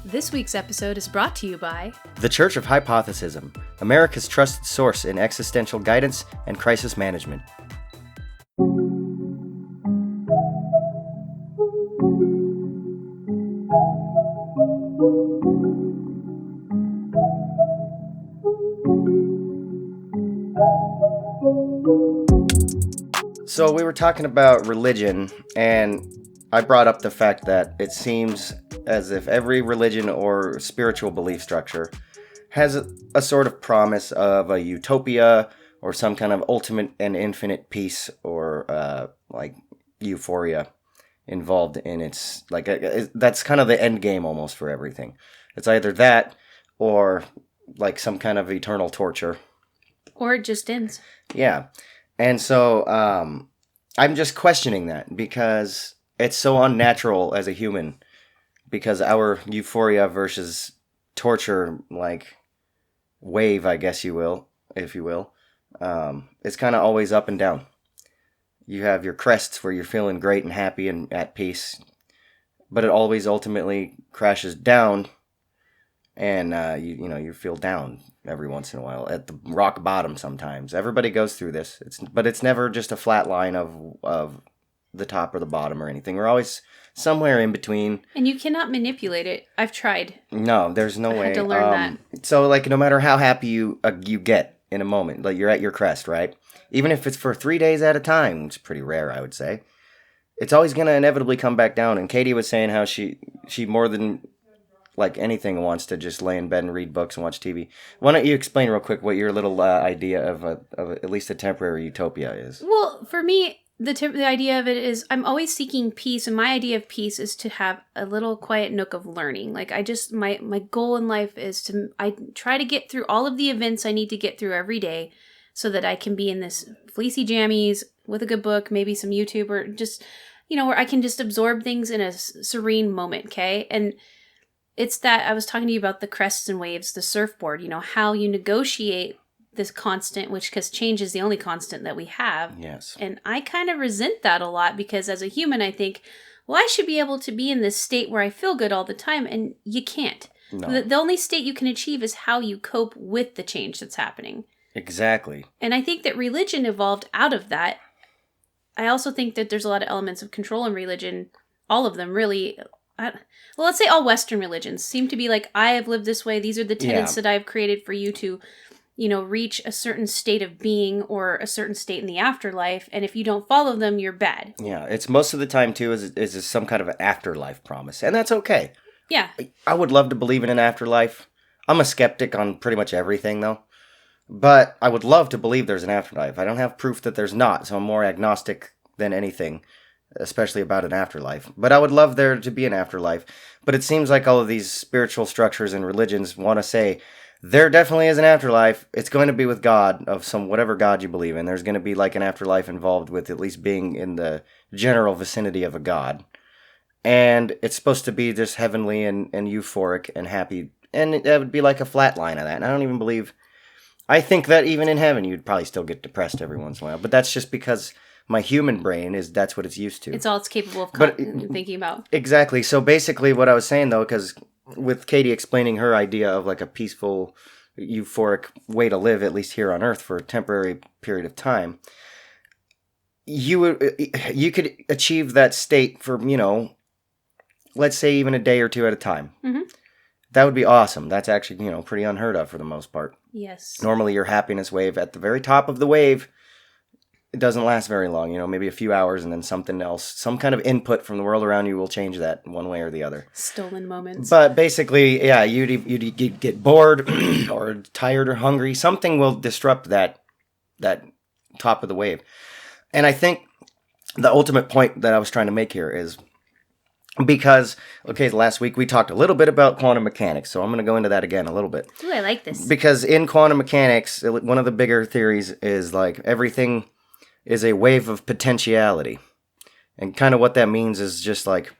This week's episode is brought to you by The Church of Hypothesism, America's trusted source in existential guidance and crisis management. So we were talking about religion, and I brought up the fact that it seems as if every religion or spiritual belief structure has a sort of promise of a utopia or some kind of ultimate and infinite peace or like euphoria involved in its, like, that's kind of the end game almost for everything. It's either that or like some kind of eternal torture. Or it just ends. Yeah. And so I'm just questioning that because it's so unnatural as a human, because our euphoria versus torture, like, wave, I guess you will, if you will, it's kind of always up and down. You have your crests where you're feeling great and happy and at peace, but it always ultimately crashes down, and you feel down every once in a while at the rock bottom. Sometimes everybody goes through this. But it's never just a flat line of the top or the bottom or anything. We're always somewhere in between. And you cannot manipulate it. I've tried. No, there's no way. I had to learn that. So, like, no matter how happy you get in a moment, like you're at your crest, right? Even if it's for 3 days at a time, which is pretty rare, I would say, it's always going to inevitably come back down. And Katie was saying how she more than like anything wants to just lay in bed and read books and watch TV. Why don't you explain real quick what your little idea of at least a temporary utopia is? Well, for me, the idea of it is I'm always seeking peace, and my idea of peace is to have a little quiet nook of learning. Like, my goal in life is I try to get through all of the events I need to get through every day so that I can be in this fleecy jammies with a good book, maybe some YouTube, or just, where I can just absorb things in a serene moment, okay? And it's that I was talking to you about the crests and waves, the surfboard, how you negotiate this constant, because change is the only constant that we have. Yes. And I kind of resent that a lot because as a human, I think, well, I should be able to be in this state where I feel good all the time. And you can't. No. The only state you can achieve is how you cope with the change that's happening. Exactly. And I think that religion evolved out of that. I also think that there's a lot of elements of control in religion. All of them really. Well, let's say all Western religions seem to be like, I have lived this way. These are the tenets that I've created for you to, reach a certain state of being or a certain state in the afterlife. And if you don't follow them, you're bad. Yeah, it's most of the time, too, is some kind of an afterlife promise. And that's okay. Yeah. I would love to believe in an afterlife. I'm a skeptic on pretty much everything, though. But I would love to believe there's an afterlife. I don't have proof that there's not, so I'm more agnostic than anything, especially about an afterlife. But I would love there to be an afterlife. But it seems like all of these spiritual structures and religions want to say, there definitely is an afterlife. It's going to be with God, of whatever God you believe in. There's going to be like an afterlife involved with at least being in the general vicinity of a God. And it's supposed to be just heavenly and euphoric and happy. And that would be like a flat line of that. And I don't even believe... I think that even in heaven, you'd probably still get depressed every once in a while. But that's just because my human brain that's what it's used to. It's all it's capable of thinking about. Exactly. So basically what I was saying, though, because with Katie explaining her idea of like a peaceful, euphoric way to live, at least here on Earth, for a temporary period of time, you could achieve that state for, let's say even a day or two at a time. Mm-hmm. That would be awesome. That's actually, pretty unheard of for the most part. Yes. Normally your happiness wave at the very top of the wave, it doesn't last very long, maybe a few hours, and then something else, some kind of input from the world around you will change that one way or the other. Stolen moments. But basically, yeah, you'd get bored or tired or hungry. Something will disrupt that top of the wave. And I think the ultimate point that I was trying to make here is because, last week we talked a little bit about quantum mechanics, so I'm going to go into that again a little bit. Ooh, I like this. Because in quantum mechanics, one of the bigger theories is like everything is a wave of potentiality. And kind of what that means is just like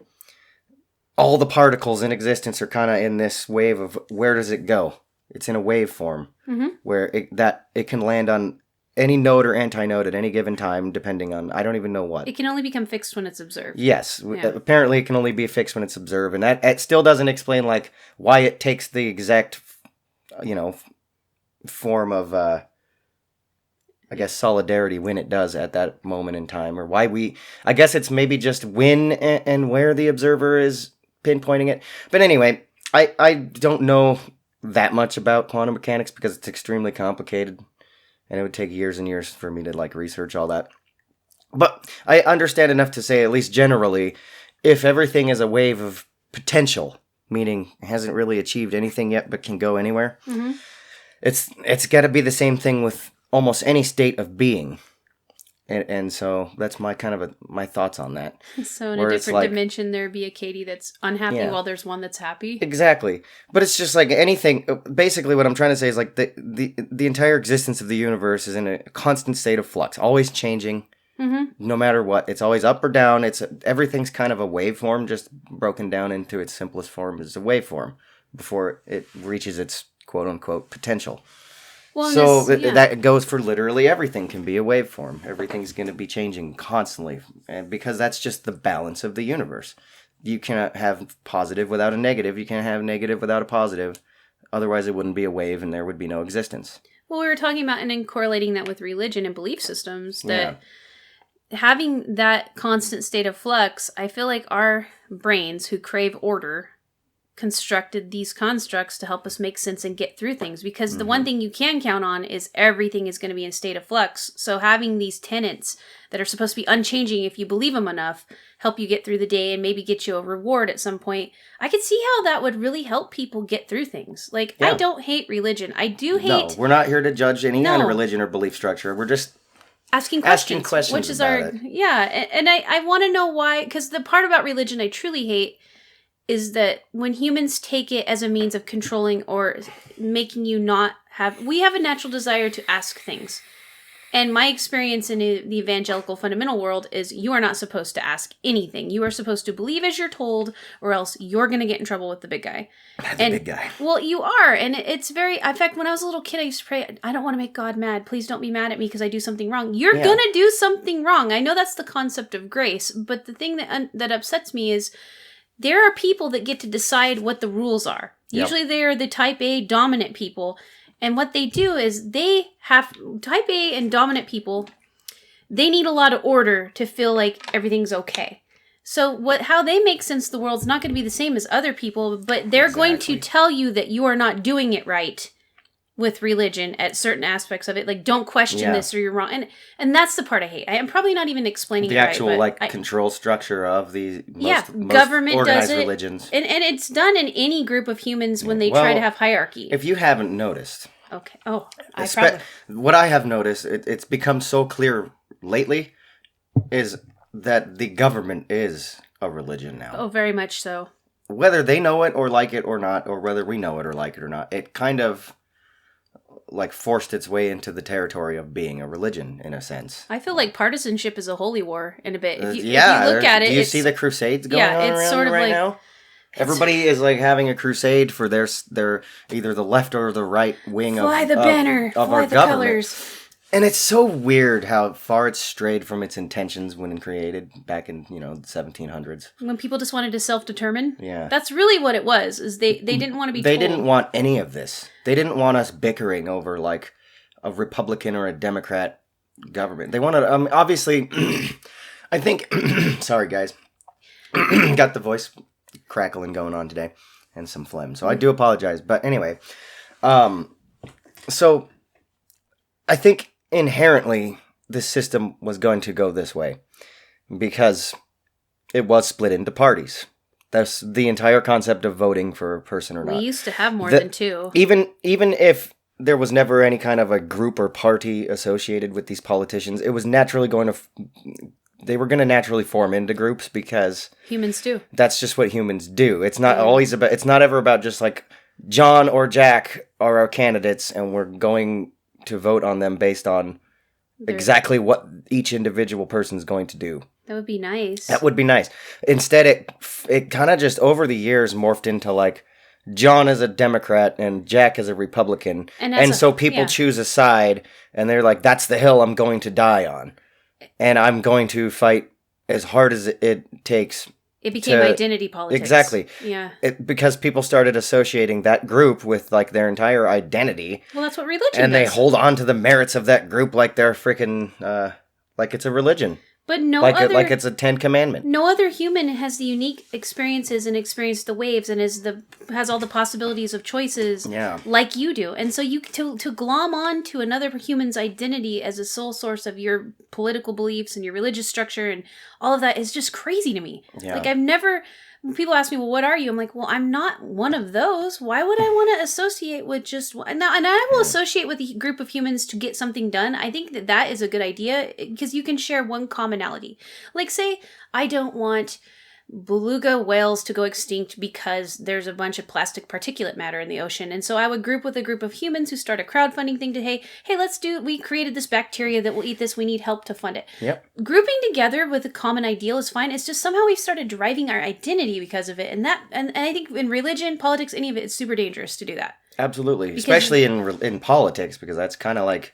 all the particles in existence are kind of in this wave of where does it go? It's in a wave form where it can land on any node or anti-node at any given time, depending on, I don't even know what. It can only become fixed when it's observed. Yes. Yeah. Apparently it can only be fixed when it's observed. And that it still doesn't explain, like, why it takes the exact, form of, I guess, solidarity when it does at that moment in time. Or why I guess it's maybe just when and where the observer is pinpointing it. But anyway, I don't know that much about quantum mechanics because it's extremely complicated. And it would take years and years for me to, like, research all that. But I understand enough to say, at least generally, if everything is a wave of potential, meaning it hasn't really achieved anything yet but can go anywhere, it's got to be the same thing with almost any state of being. And so that's my my thoughts on that. So in a different dimension, there'd be a Katie that's unhappy while there's one that's happy. Exactly. But it's just like anything. Basically, what I'm trying to say is, like, the entire existence of the universe is in a constant state of flux, always changing, no matter what. It's always up or down. Everything's kind of a waveform, just broken down into its simplest form as a waveform before it reaches its quote unquote potential. Well, so that goes for literally everything can be a waveform. Everything's going to be changing constantly, and because that's just the balance of the universe. You cannot have positive without a negative. You can't have negative without a positive. Otherwise, it wouldn't be a wave, and there would be no existence. Well, we were talking about and then correlating that with religion and belief systems, that having that constant state of flux, I feel like our brains who crave order constructed these constructs to help us make sense and get through things, because the one thing you can count on is everything is going to be in state of flux. So having these tenets that are supposed to be unchanging, if you believe them enough, help you get through the day and maybe get you a reward at some point. I could see how that would really help people get through things. Like, I don't hate religion. I do hate... No, we're not here to judge any kind of religion or belief structure. We're just asking questions which is about it. And I want to know why, because the part about religion I truly hate is that when humans take it as a means of controlling or making you not have... We have a natural desire to ask things. And my experience in the evangelical fundamental world is you are not supposed to ask anything. You are supposed to believe as you're told, or else you're going to get in trouble with the big guy. Big guy. Well, you are. And it's very... In fact, when I was a little kid, I used to pray, I don't want to make God mad. Please don't be mad at me because I do something wrong. You're going to do something wrong. I know that's the concept of grace. But the thing that upsets me is... There are people that get to decide what the rules are. Usually they are the type A dominant people. And what they do is they have... Type A and dominant people, they need a lot of order to feel like everything's okay. So how they make sense of the world's not going to be the same as other people, but they're going to tell you that you are not doing it right with religion at certain aspects of it. Like, don't question this or you're wrong. And that's the part I hate. I am probably not even explaining the it actual right. control structure of the most government organized does it, religions. And it's done in any group of humans when they try to have hierarchy. If you haven't noticed... Okay. Oh, I probably... What I have noticed, it's become so clear lately, is that the government is a religion now. Oh, very much so. Whether they know it or like it or not, or whether we know it or like it or not, it kind of... like forced its way into the territory of being a religion in a sense. I feel like partisanship is a holy war in a bit. If you look at it, do you see the crusades going on around sort of right now? Everybody is like having a crusade for their either the left or the right wing of our government. Colors. And it's so weird how far it's strayed from its intentions when created back in, the 1700s. When people just wanted to self-determine? Yeah. That's really what it was, is they didn't want to be They didn't want any of this. They didn't want us bickering over, like, a Republican or a Democrat government. They wanted, obviously, I think, sorry guys, got the voice crackling going on today, and some phlegm, so I do apologize. But anyway, so I think inherently this system was going to go this way because it was split into parties. That's the entire concept of voting for a person or not. We used to have more than two. Even if there was never any kind of a group or party associated with these politicians, it was naturally going to... They were going to naturally form into groups because... Humans do. That's just what humans do. It's not always about... It's not ever about just like John or Jack are our candidates and we're going to vote on them based on exactly what each individual person is going to do. That would be nice. That would be nice. Instead, it kind of just over the years morphed into like John is a Democrat and Jack is a Republican. And so people choose a side and they're like, that's the hill I'm going to die on. And I'm going to fight as hard as it takes. It became identity politics. Exactly. Yeah. Because people started associating that group with like their entire identity. Well, that's what religion and does. They hold on to the merits of that group like they're freaking, like it's a religion. But like it's a 10 commandment. No other human has the unique experiences and experienced the waves and has all the possibilities of choices like you do. And so to glom on to another human's identity as a sole source of your political beliefs and your religious structure and all of that is just crazy to me. Yeah. Like when people ask me, well, what are you? I'm like, well, I'm not one of those. Why would I want to associate with just one? And I will associate with a group of humans to get something done. I think that is a good idea because you can share one commonality. Like, say, I don't want beluga whales to go extinct because there's a bunch of plastic particulate matter in the ocean. And so I would group with a group of humans who start a crowdfunding thing to, hey, we created this bacteria that will eat this. We need help to fund it. Yep. Grouping together with a common ideal is fine. It's just somehow we've started deriving our identity because of it. And I think in religion, politics, any of it, it's super dangerous to do that. Absolutely. Especially in politics, because that's kind of like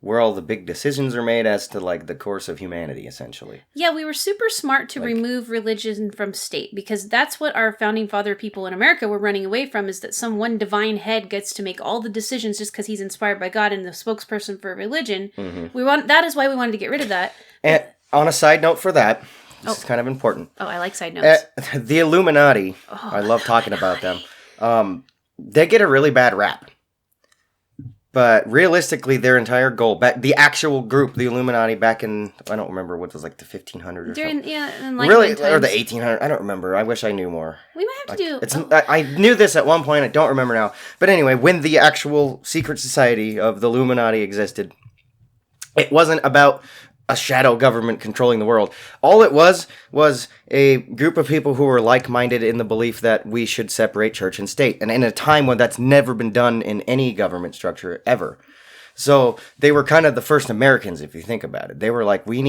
where all the big decisions are made as to like the course of humanity, essentially. Yeah, we were super smart to remove religion from state because that's what our founding father people in America were running away from, is that some one divine head gets to make all the decisions just because he's inspired by God and the spokesperson for religion. Mm-hmm. That is why we wanted to get rid of that. And on a side note for that, this is kind of important. Oh, I like side notes. The Illuminati, I love talking about them. They get a really bad rap. But realistically, their entire goal, the actual group, the Illuminati, back in, I don't remember what it was, like the 1500s or something. Yeah, really, or the 1800s. I don't remember. I wish I knew more. We might have to do. I knew this at one point. I don't remember now. But anyway, when the actual secret society of the Illuminati existed, it wasn't about a shadow government controlling the world. All it was a group of people who were like-minded in the belief that we should separate church and state. And in a time when that's never been done in any government structure ever. So they were kind of the first Americans, if you think about it. They were like, we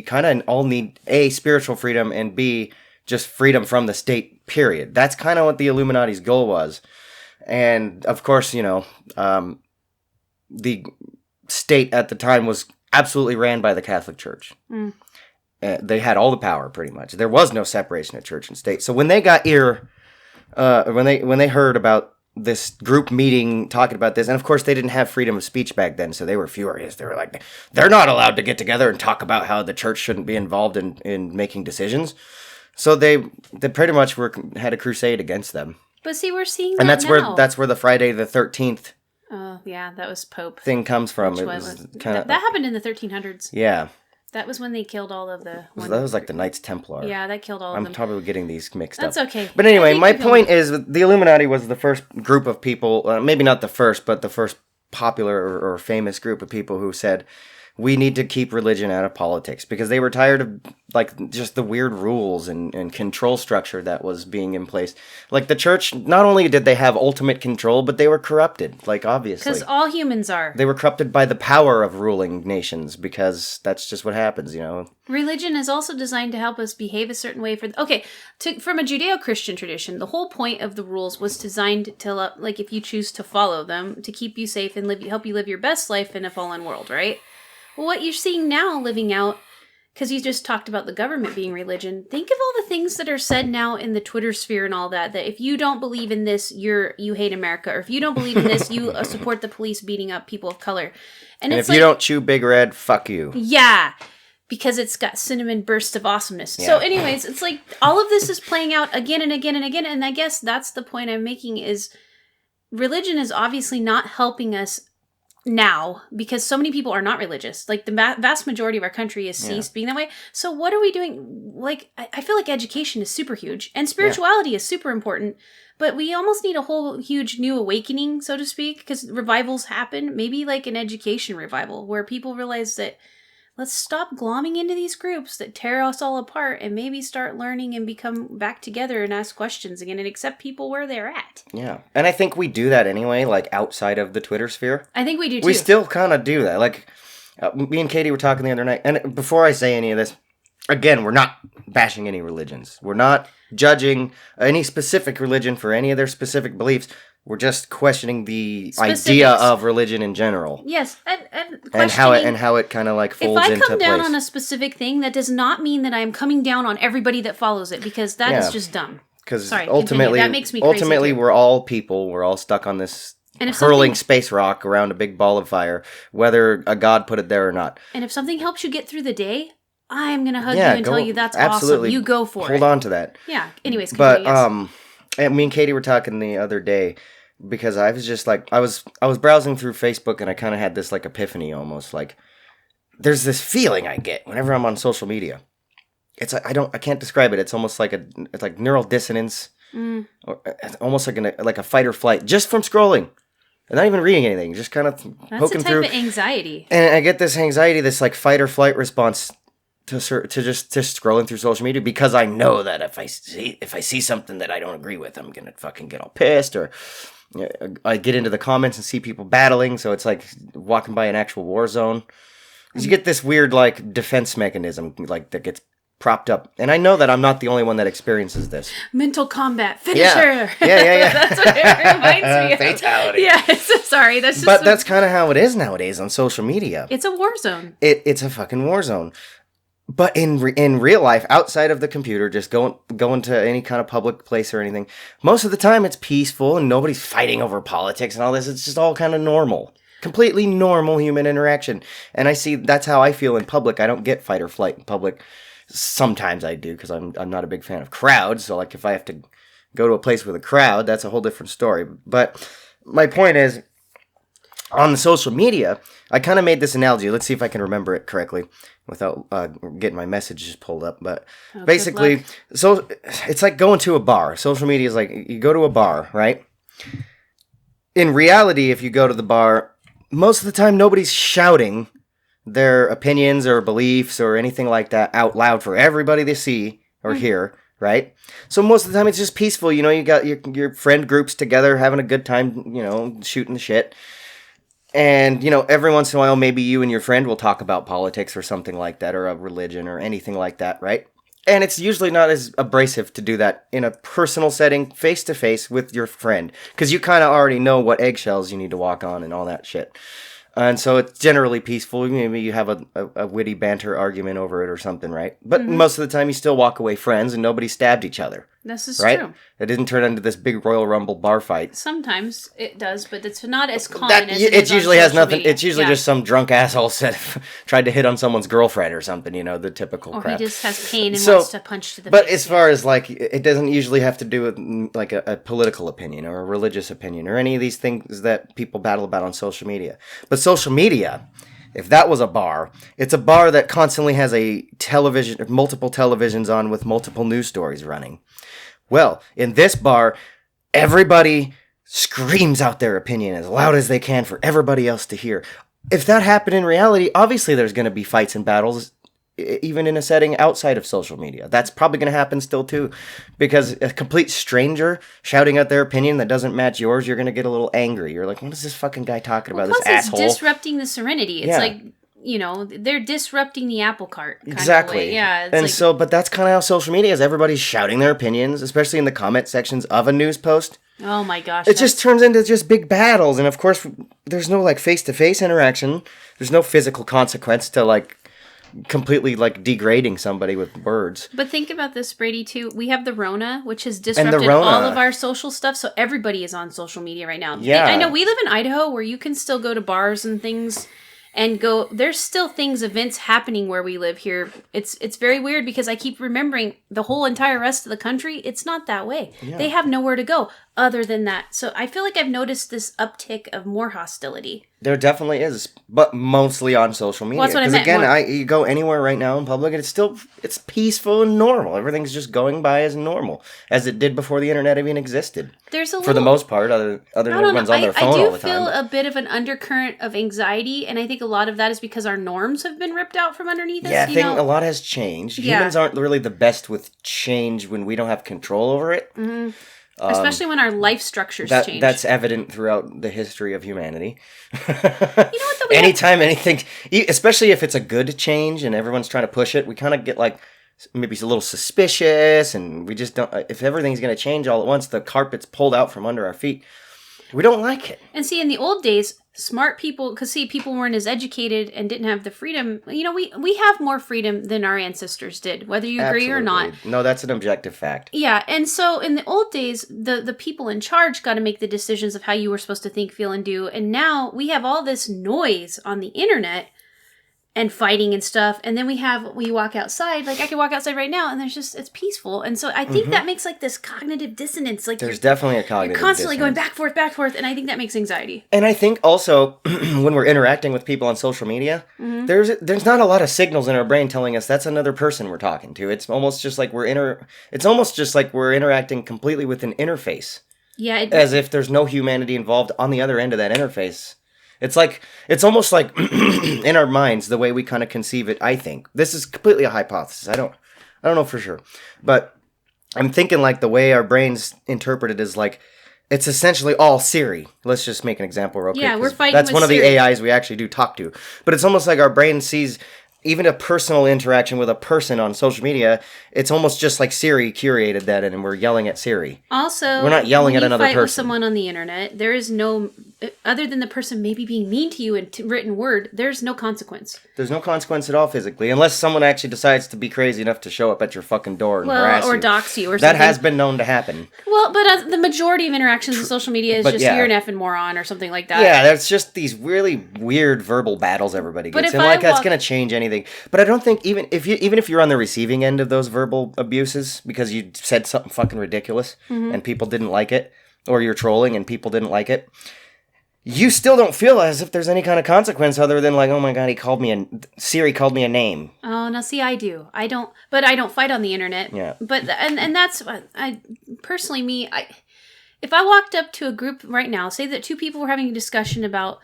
kind of all need A, spiritual freedom, and B, just freedom from the state, period. That's kind of what the Illuminati's goal was. And of course, the state at the time was absolutely ran by the Catholic Church. They had all the power, pretty much. There was no separation of church and state. So when they got when they heard about this group meeting talking about this, and of course they didn't have freedom of speech back then, so they were furious. They were like, they're not allowed to get together and talk about how the church shouldn't be involved in making decisions. So they pretty much had a crusade against them. But see, we're seeing and that now. That's where the Friday the 13th. Oh, yeah, that was Pope. Thing comes from. It was kind of that happened in the 1300s. Yeah. That was when they killed all of the... That was like the Knights Templar. Yeah, that killed all of them. I'm probably getting these mixed up. That's okay. But anyway, my point is the Illuminati was the first group of people, maybe not the first, but the first popular or famous group of people who said, we need to keep religion out of politics, because they were tired of like just the weird rules and control structure that was being in place. Like the church, not only did they have ultimate control, but they were corrupted, like obviously. Because all humans are. They were corrupted by the power of ruling nations, because that's just what happens, Religion is also designed to help us behave a certain way. From a Judeo-Christian tradition, the whole point of the rules was designed to, like, if you choose to follow them, to keep you safe and help you live your best life in a fallen world, right? Well, what you're seeing now living out, because you just talked about the government being religion, think of all the things that are said now in the Twitter sphere and all that if you don't believe in this, you hate America, or if you don't believe in this, you support the police beating up people of color. And if you don't chew Big Red, fuck you. Yeah, because it's got cinnamon bursts of awesomeness. Yeah. So anyways, it's like all of this is playing out again and again and again, and I guess that's the point I'm making is religion is obviously not helping us now, because so many people are not religious. Like the vast majority of our country has ceased being that way. So what are we doing? Like, I feel like education is super huge and spirituality is super important, but we almost need a whole huge new awakening, so to speak, because revivals happen. Maybe like an education revival where people realize that let's stop glomming into these groups that tear us all apart and maybe start learning and become back together and ask questions again and accept people where they're at. Yeah. And I think we do that anyway, like outside of the Twitter sphere. I think we do too. We still kind of do that. Like me and Katie were talking the other night, and before I say any of this, again, we're not bashing any religions. We're not judging any specific religion for any of their specific beliefs. We're just questioning the idea of religion in general. Yes, and how it kind of like folds into place. If I come down on a specific thing, that does not mean that I am coming down on everybody that follows it, because that is just dumb. Because ultimately, that makes me crazy we're all people. We're all stuck on this hurling space rock around a big ball of fire, whether a god put it there or not. And if something helps you get through the day, I'm gonna hug you and tell you that's awesome. You go for it. Hold on to that. Yeah. Anyways, continue, but and me and Katie were talking the other day because I was just like I was browsing through Facebook and I kind of had this like epiphany almost like there's this feeling I get whenever I'm on social media. It's like I can't describe it. It's almost like it's like neural dissonance, or almost like a fight or flight just from scrolling, and not even reading anything, just kind of poking through. That's a type of anxiety. And I get this anxiety, this like fight or flight response to just scrolling through social media because I know that if I see something that I don't agree with, I'm gonna fucking get all pissed, or I get into the comments and see people battling. So it's like walking by an actual war zone. You get this weird like defense mechanism like that gets propped up. And I know that I'm not the only one that experiences this. Mental combat. Finisher. Yeah. That's what it reminds me of. Fatality. Yeah, sorry. That's kind of how it is nowadays on social media. It's a war zone. It's a fucking war zone. But in real life, outside of the computer, just going to any kind of public place or anything, most of the time it's peaceful and nobody's fighting over politics and all this. It's just all kind of normal. Completely normal human interaction. And that's how I feel in public. I don't get fight or flight in public. Sometimes I do because I'm not a big fan of crowds. So like if I have to go to a place with a crowd, that's a whole different story. But my point is, on the social media, I kind of made this analogy. Let's see if I can remember it correctly without getting my messages pulled up. But basically, so it's like going to a bar. Social media is like you go to a bar, right? In reality, if you go to the bar, most of the time nobody's shouting their opinions or beliefs or anything like that out loud for everybody to see or hear, right? So most of the time it's just peaceful. You know, you got your friend groups together having a good time, you know, shooting the shit. And, you know, every once in a while, maybe you and your friend will talk about politics or something like that, or a religion or anything like that, right? And it's usually not as abrasive to do that in a personal setting, face-to-face with your friend. Because you kind of already know what eggshells you need to walk on and all that shit. And so it's generally peaceful. Maybe you have a witty banter argument over it or something, right? But most of the time you still walk away friends and nobody stabbed each other. This is right? true. It didn't turn into this big Royal Rumble bar fight. Sometimes it does, but it's not as common as it usually has nothing. Media. It's usually just some drunk asshole tried to hit on someone's girlfriend or something, you know, the typical crap. Or he just has pain and wants to punch to the face. But as far as like, it doesn't usually have to do with like a political opinion or a religious opinion or any of these things that people battle about on social media. But social media, if that was a bar, it's a bar that constantly has multiple televisions on with multiple news stories running. Well, in this bar, everybody screams out their opinion as loud as they can for everybody else to hear. If that happened in reality, obviously there's going to be fights and battles, even in a setting outside of social media. That's probably going to happen still too, because a complete stranger shouting out their opinion that doesn't match yours, you're going to get a little angry. You're like, what is this fucking guy talking about, this asshole? It's disrupting the serenity. It's like, you know, they're disrupting the apple cart. Exactly. Yeah. But that's kind of how social media is. Everybody's shouting their opinions, especially in the comment sections of a news post. Oh my gosh. It just turns into just big battles. And of course, there's no like face-to-face interaction. There's no physical consequence to like completely like degrading somebody with words. But think about this, Brady, too. We have the Rona, which has disrupted all of our social stuff. So everybody is on social media right now. Yeah. I know we live in Idaho where you can still go to bars and things and go, there's still events happening where we live here. It's very weird because I keep remembering the whole entire rest of the country, it's not that way. Yeah. They have nowhere to go other than that. So I feel like I've noticed this uptick of more hostility. There definitely is, but mostly on social media. Well, that's what I meant. Again, you go anywhere right now in public, and it's peaceful and normal. Everything's just going by as normal, as it did before the internet even existed. For the most part, other than everyone's on their phone all the time. I do feel a bit of an undercurrent of anxiety, and I think a lot of that is because our norms have been ripped out from underneath us. Yeah, I think a lot has changed. Yeah. Humans aren't really the best with change when we don't have control over it. Mm-hmm. Especially when our life structures change. That's evident throughout the history of humanity. You know what? Anytime anything, especially if it's a good change and everyone's trying to push it, we kind of get like, maybe a little suspicious, and we just don't. If everything's going to change all at once, the carpet's pulled out from under our feet. We don't like it. And see, in the old days, smart people, because see, people weren't as educated and didn't have the freedom. We have more freedom than our ancestors did, whether you agree or not. No, that's an objective fact. Yeah, and so in the old days, the people in charge got to make the decisions of how you were supposed to think, feel, and do. And now we have all this noise on the internet and fighting and stuff. And then we walk outside, like I can walk outside right now and it's peaceful. And so I think that makes like this cognitive dissonance. Like there's definitely a cognitive you're constantly dissonance. going back, forth. And I think that makes anxiety. And I think also when we're interacting with people on social media, there's not a lot of signals in our brain telling us that's another person we're talking to. It's almost just like we're interacting completely with an interface. Yeah. As if there's no humanity involved on the other end of that interface. It's almost like in our minds, the way we kind of conceive it, I think. This is completely a hypothesis. I don't know for sure. But I'm thinking like the way our brains interpret it is like, it's essentially all Siri. Let's just make an example real quick. Yeah, we're fighting that's with one of the Siri. AIs we actually do talk to. But it's almost like our brain sees even a personal interaction with a person on social media. It's almost just like Siri curated that and we're yelling at Siri. Also, we're not yelling at another when you fight with person. someone on the internet, there is no, other than the person maybe being mean to you in written word, there's no consequence. There's no consequence at all physically, unless someone actually decides to be crazy enough to show up at your fucking door and harass you. Or dox you or something. That has been known to happen. Well, but the majority of interactions on social media is you're an effing moron or something like that. Yeah, there's just these really weird verbal battles everybody gets. And that's going to change anything. But I don't think even if you're on the receiving end of those verbal abuses because you said something fucking ridiculous and people didn't like it, or you're trolling and people didn't like it, you still don't feel as if there's any kind of consequence other than like, oh my god, Siri called me a name. Oh, now see, I do. I don't fight on the internet. Yeah. But and that's personally if I walked up to a group right now, say that two people were having a discussion about,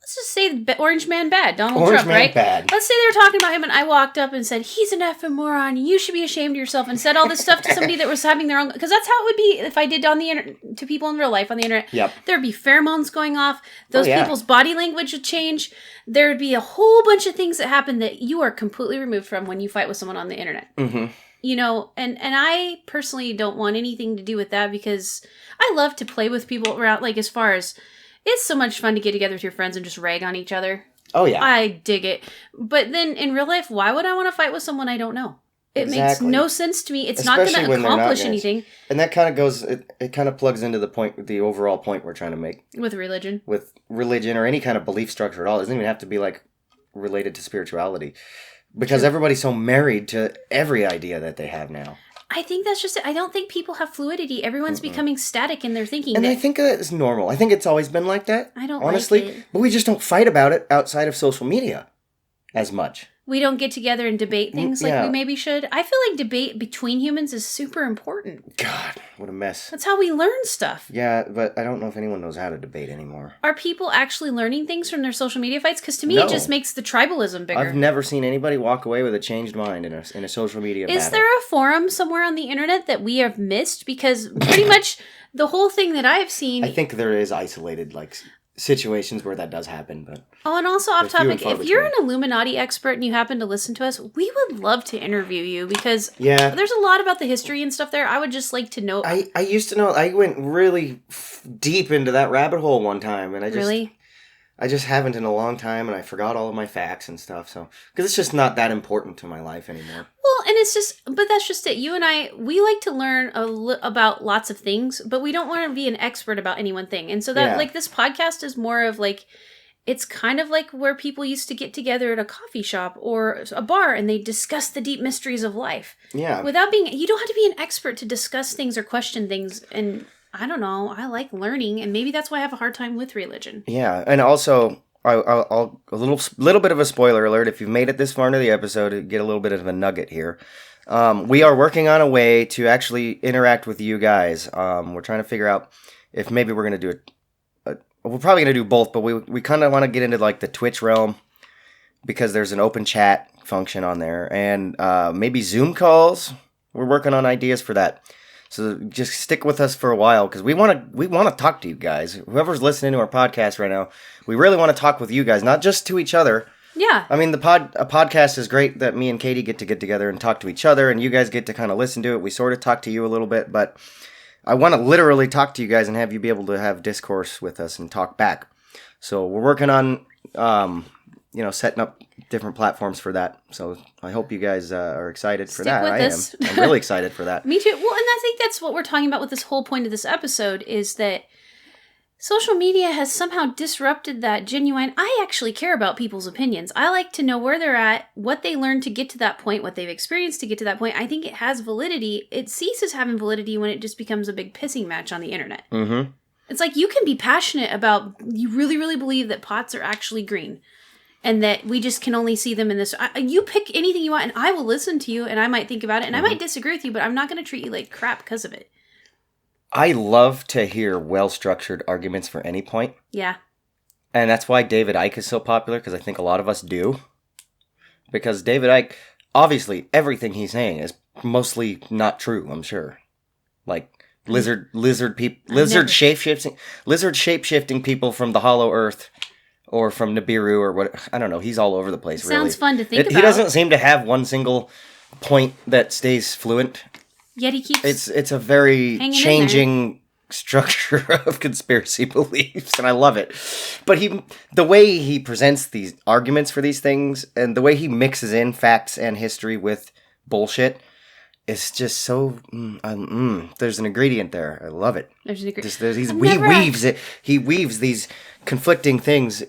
let's just say Orange Man Bad, Donald Trump, right? Bad. Let's say they were talking about him and I walked up and said, he's an effing moron, you should be ashamed of yourself, and said all this stuff to somebody that was having their own, because that's how it would be if I did on the to people in real life on the internet. Yep. There'd be pheromones going off, those people's body language would change, there'd be a whole bunch of things that happen that you are completely removed from when you fight with someone on the internet. Mm-hmm. And I personally don't want anything to do with that because I love to play with people around, like as far as, it's so much fun to get together with your friends and just rag on each other. Oh, yeah. I dig it. But then in real life, why would I want to fight with someone I don't know? It makes no sense to me. It's Especially not going to accomplish anything. And that kind of goes, it kind of plugs into the overall point we're trying to make. With religion. With religion or any kind of belief structure at all. It doesn't even have to be like related to spirituality. Because everybody's so married to every idea that they have now. I think that's just it. I don't think people have fluidity. Everyone's becoming static in their thinking. And I think that's normal. I think it's always been like that. I don't honestly, like it. But we just don't fight about it outside of social media as much. We don't get together and debate things like we maybe should. I feel like debate between humans is super important. God, what a mess. That's how we learn stuff. Yeah, but I don't know if anyone knows how to debate anymore. Are people actually learning things from their social media fights? Because to me, it just makes the tribalism bigger. I've never seen anybody walk away with a changed mind in a social media battle. Is there a forum somewhere on the internet that we have missed? Because pretty much the whole thing that I've seen... I think there is isolated, situations where that does happen, but... Oh, and also off topic, if you're an Illuminati expert and you happen to listen to us, we would love to interview you because there's a lot about the history and stuff there. I would just like to know. I used to know. I went really deep into that rabbit hole one time, and I just haven't in a long time, and I forgot all of my facts and stuff. So because it's just not that important to my life anymore. Well, and but that's just it. You and I, we like to learn about lots of things, but we don't want to be an expert about any one thing. And so that this podcast is more of it's kind of like where people used to get together at a coffee shop or a bar and they discuss the deep mysteries of life. Yeah. You don't have to be an expert to discuss things or question things. And I don't know, I like learning, and maybe that's why I have a hard time with religion. Yeah, and also, I'll a little bit of a spoiler alert. If you've made it this far into the episode, get a little bit of a nugget here. We are working on a way to actually interact with you guys. We're trying to figure out if maybe we're going to do it. We're probably going to do both, but we kind of want to get into the Twitch realm because there's an open chat function on there, and maybe Zoom calls. We're working on ideas for that. So just stick with us for a while because we want to talk to you guys. Whoever's listening to our podcast right now, we really want to talk with you guys, not just to each other. Yeah. I mean, a podcast is great that me and Katie get together and talk to each other, and you guys get to kind of listen to it. We sort of talk to you a little bit, but I want to literally talk to you guys and have you be able to have discourse with us and talk back. So we're working on, setting up different platforms for that. So I hope you guys are excited for that. I am. I'm really excited for that. Me too. Well, and I think that's what we're talking about with this whole point of this episode is that social media has somehow disrupted that genuine, I actually care about people's opinions. I like to know where they're at, what they learned to get to that point, what they've experienced to get to that point. I think it has validity. It ceases having validity when it just becomes a big pissing match on the internet. Mm-hmm. It's like you can be passionate about, you really, really believe that pots are actually green and that we just can only see them in this. You pick anything you want and I will listen to you and I might think about it and I might disagree with you, but I'm not going to treat you like crap because of it. I love to hear well-structured arguments for any point. Yeah. And that's why David Icke is so popular, because I think a lot of us do. Because David Icke, obviously, everything he's saying is mostly not true, I'm sure. Like, lizard shape-shifting people from the Hollow Earth or from Nibiru or what, I don't know, he's all over the place, really. Sounds fun to think about. He doesn't seem to have one single point that stays fluent. Yet he keeps It's a very changing structure of conspiracy beliefs, and I love it. But the way he presents these arguments for these things, and the way he mixes in facts and history with bullshit, is just so. There's an ingredient there. I love it. There's an ingredient. He weaves these conflicting things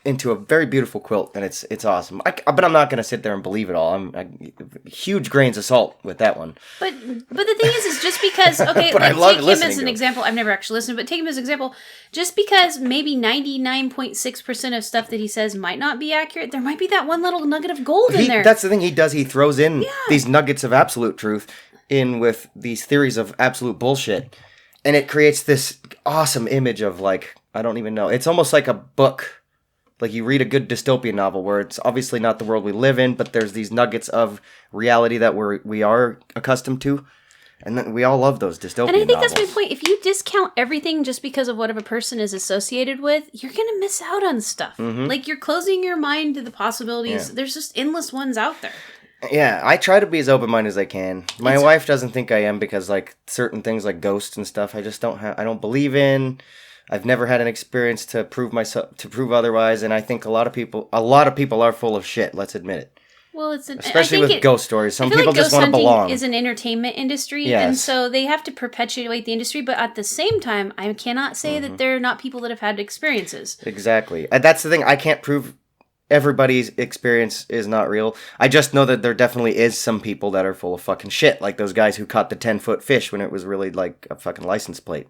into a very beautiful quilt, and it's awesome. But I'm not going to sit there and believe it all. I'm huge grains of salt with that one. But the thing is just because, okay, but like, take him as an him. example. I've never actually listened, but take him as an example. Just because maybe 99.6% of stuff that he says might not be accurate, there might be that one little nugget of gold in there. That's the thing he does. He throws in these nuggets of absolute truth in with these theories of absolute bullshit, and it creates this awesome image of, like, I don't even know. It's almost like a book. Like, you read a good dystopian novel where it's obviously not the world we live in, but there's these nuggets of reality that we are accustomed to. And then we all love those dystopian novels. And I think that's my point. If you discount everything just because of whatever person is associated with, you're going to miss out on stuff. Mm-hmm. Like, you're closing your mind to the possibilities. Yeah. There's just endless ones out there. Yeah, I try to be as open-minded as I can. My wife doesn't think I am because, like, certain things like ghosts and stuff, I don't believe in. I've never had an experience to prove otherwise, and I think a lot of people are full of shit. Let's admit it. Well, especially with ghost stories. Some people just want to belong. Ghost hunting is an entertainment industry, and so they have to perpetuate the industry. But at the same time, I cannot say that there are not people that have had experiences. Exactly, and that's the thing. I can't prove everybody's experience is not real. I just know that there definitely is some people that are full of fucking shit, like those guys who caught the 10-foot fish when it was really like a fucking license plate.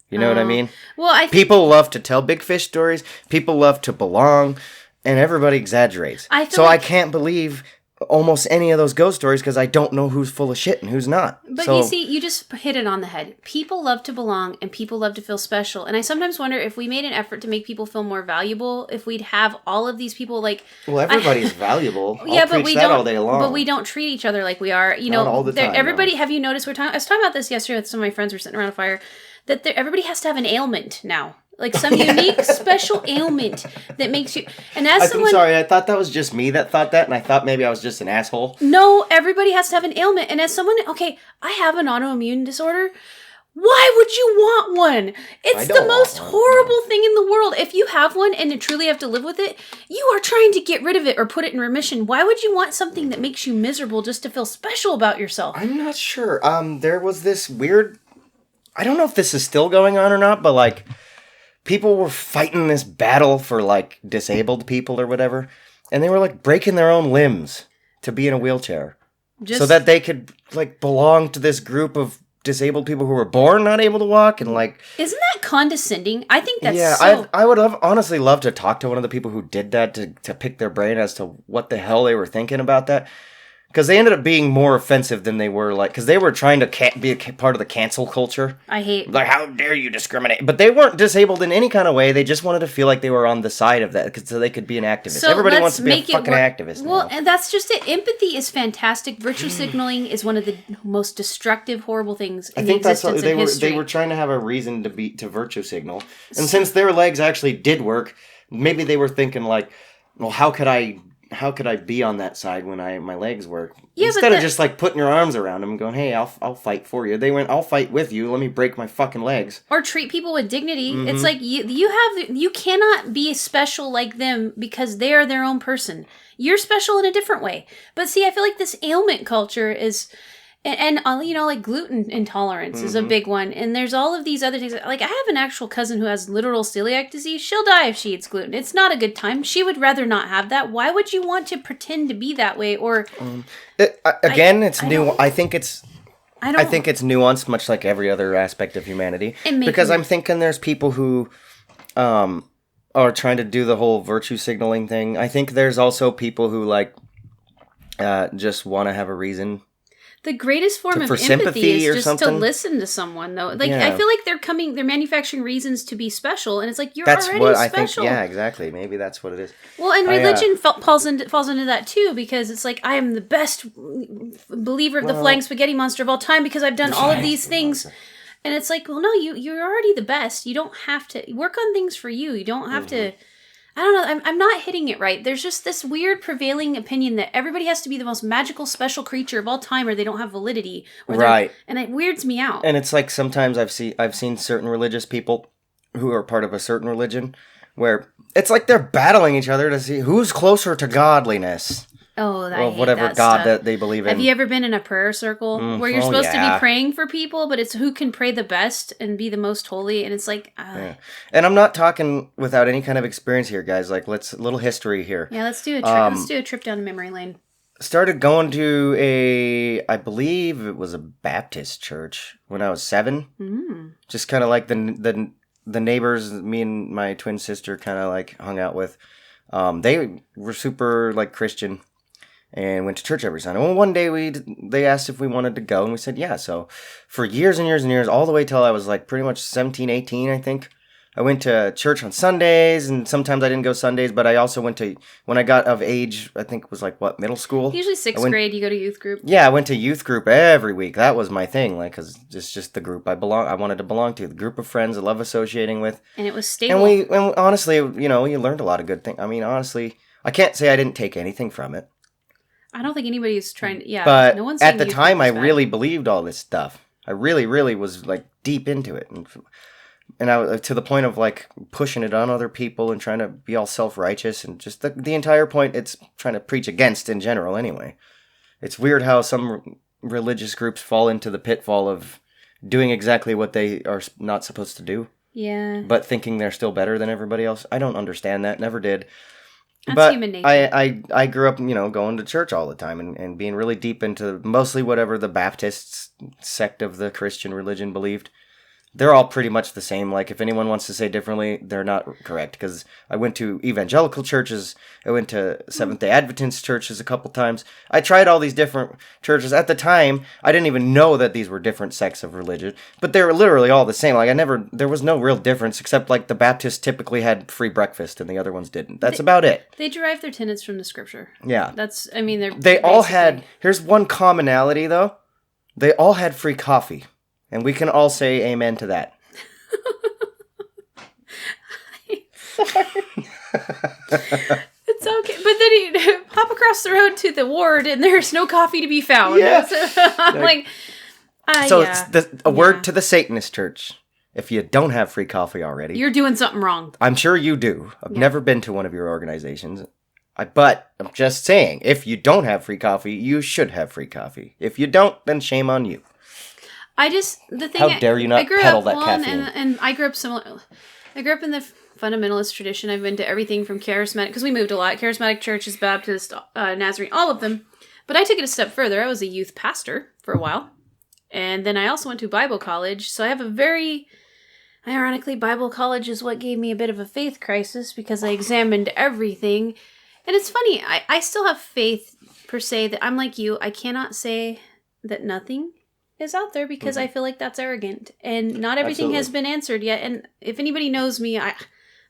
You know what I mean? Well, people love to tell big fish stories. People love to belong, and everybody exaggerates. I can't believe almost any of those ghost stories because I don't know who's full of shit and who's not. But you see, you just hit it on the head. People love to belong, and people love to feel special. And I sometimes wonder if we made an effort to make people feel more valuable, if we'd have all of these people like. Well, everybody's valuable. I'll preach that all day long. But we don't treat each other like we are. You not know, all the time. Everybody, no. Have you noticed? I was talking about this yesterday with some of my friends. We're sitting around a fire. That everybody has to have an ailment now. Like some unique, special ailment that makes you... And I'm sorry, I thought that was just me that thought that, and I thought maybe I was just an asshole. No, everybody has to have an ailment. And as someone... Okay, I have an autoimmune disorder. Why would you want one? It's the most horrible thing in the world. If you have one and truly have to live with it, you are trying to get rid of it or put it in remission. Why would you want something that makes you miserable just to feel special about yourself? I'm not sure. There was this weird... I don't know if this is still going on or not, but, like, people were fighting this battle for, like, disabled people or whatever, and they were, like, breaking their own limbs to be in a wheelchair so that they could, like, belong to this group of disabled people who were born not able to walk, and, like... Isn't that condescending? I think that's I would honestly love to talk to one of the people who did that to pick their brain as to what the hell they were thinking about that. Because they ended up being more offensive than they were, like... Because they were trying to be a part of the cancel culture. I hate... Like, how dare you discriminate? But they weren't disabled in any kind of way. They just wanted to feel like they were on the side of that so they could be an activist. So everybody wants to be a fucking activist Well, now. And that's just it. Empathy is fantastic. Virtue signaling is one of the most destructive, horrible things in the existence of history. They were trying to have a reason to virtue signal. And since their legs actually did work, maybe they were thinking, like... well, how could I be on that side when my legs work? Yeah, Instead of just like putting your arms around them and going, hey, I'll fight for you. They went, I'll fight with you. Let me break my fucking legs. Or treat people with dignity. Mm-hmm. It's like you cannot be special like them because they are their own person. You're special in a different way. But see, I feel like this ailment culture is, and like gluten intolerance is a big one. And there's all of these other things. Like I have an actual cousin who has literal celiac disease. She'll die if she eats gluten. It's not a good time. She would rather not have that. Why would you want to pretend to be that way? Or it's new. I think it's nuanced, much like every other aspect of humanity. Because I'm thinking there's people who are trying to do the whole virtue signaling thing. I think there's also people who like just want to have a reason. The greatest form of empathy is just to listen to someone, though. Like I feel like they're manufacturing reasons to be special, and it's like that's already what special. I think. Yeah, exactly. Maybe that's what it is. Well, and religion falls into that too, because it's like I am the best believer of the flying spaghetti monster of all time because I've done all of these things. And it's like, well, no, you're already the best. You don't have to work on things for you. You don't have to. I don't know. I'm not hitting it right. There's just this weird prevailing opinion that everybody has to be the most magical, special creature of all time, or they don't have validity. Right. And it weirds me out. And it's like sometimes I've seen certain religious people who are part of a certain religion where it's like they're battling each other to see who's closer to godliness. Oh, I hate whatever that God stuff. That they believe in. Have you ever been in a prayer circle where you're supposed to be praying for people, but it's who can pray the best and be the most holy? And it's like, yeah. And I'm not talking without any kind of experience here, guys. Like, a little history here. Yeah, let's do a trip. Let's do a trip down memory lane. Started going to I believe it was a Baptist church when I was 7. Mm. Just kind of like the neighbors, me and my twin sister kind of like hung out with. They were super like Christian. And went to church every Sunday. Well, one day they asked if we wanted to go, and we said yeah. So for years and years and years, all the way till I was like pretty much 17, 18, I think, I went to church on Sundays, and sometimes I didn't go Sundays, but I also went to, when I got of age, I think it was like, middle school? Usually 6th grade, you go to youth group. Yeah, I went to youth group every week. That was my thing, like, because it's just the group I wanted to belong to, the group of friends I love associating with. And it was stable. And honestly, you learned a lot of good things. I mean, honestly, I can't say I didn't take anything from it. I don't think anybody's trying to, but no one's at the time I really believed all this stuff. I really, really was like deep into it. And I was to the point of like pushing it on other people and trying to be all self-righteous and just the entire point it's trying to preach against in general anyway. It's weird how some religious groups fall into the pitfall of doing exactly what they are not supposed to do. Yeah. But thinking they're still better than everybody else. I don't understand that. Never did. That's human nature. I grew up, going to church all the time and being really deep into mostly whatever the Baptist sect of the Christian religion believed. They're all pretty much the same. Like, if anyone wants to say differently, they're not correct. Because I went to evangelical churches. I went to Seventh-day Adventist churches a couple times. I tried all these different churches. At the time, I didn't even know that these were different sects of religion. But they were literally all the same. Like, there was no real difference, except, like, the Baptists typically had free breakfast and the other ones didn't. That's about it. They derive their tenets from the scripture. Yeah. They all had... Here's one commonality, though. They all had free coffee. And we can all say amen to that. It's okay. But then you hop across the road to the ward and there's no coffee to be found. Yeah. So it's a word to the Satanist church. If you don't have free coffee already. You're doing something wrong. I'm sure you do. I've never been to one of your organizations. But I'm just saying, if you don't have free coffee, you should have free coffee. If you don't, then shame on you. How dare you not peddle that caffeine? And I grew up similar. I grew up in the fundamentalist tradition. I've been to everything from charismatic, because we moved a lot. Charismatic churches, Baptist, Nazarene, all of them. But I took it a step further. I was a youth pastor for a while. And then I also went to Bible college. So I have a very, ironically, Bible college is what gave me a bit of a faith crisis, because I examined everything. And it's funny, I still have faith, per se, that I'm like you. I cannot say that nothing is out there, because I feel like that's arrogant. And not everything has been answered yet. And if anybody knows me, I'm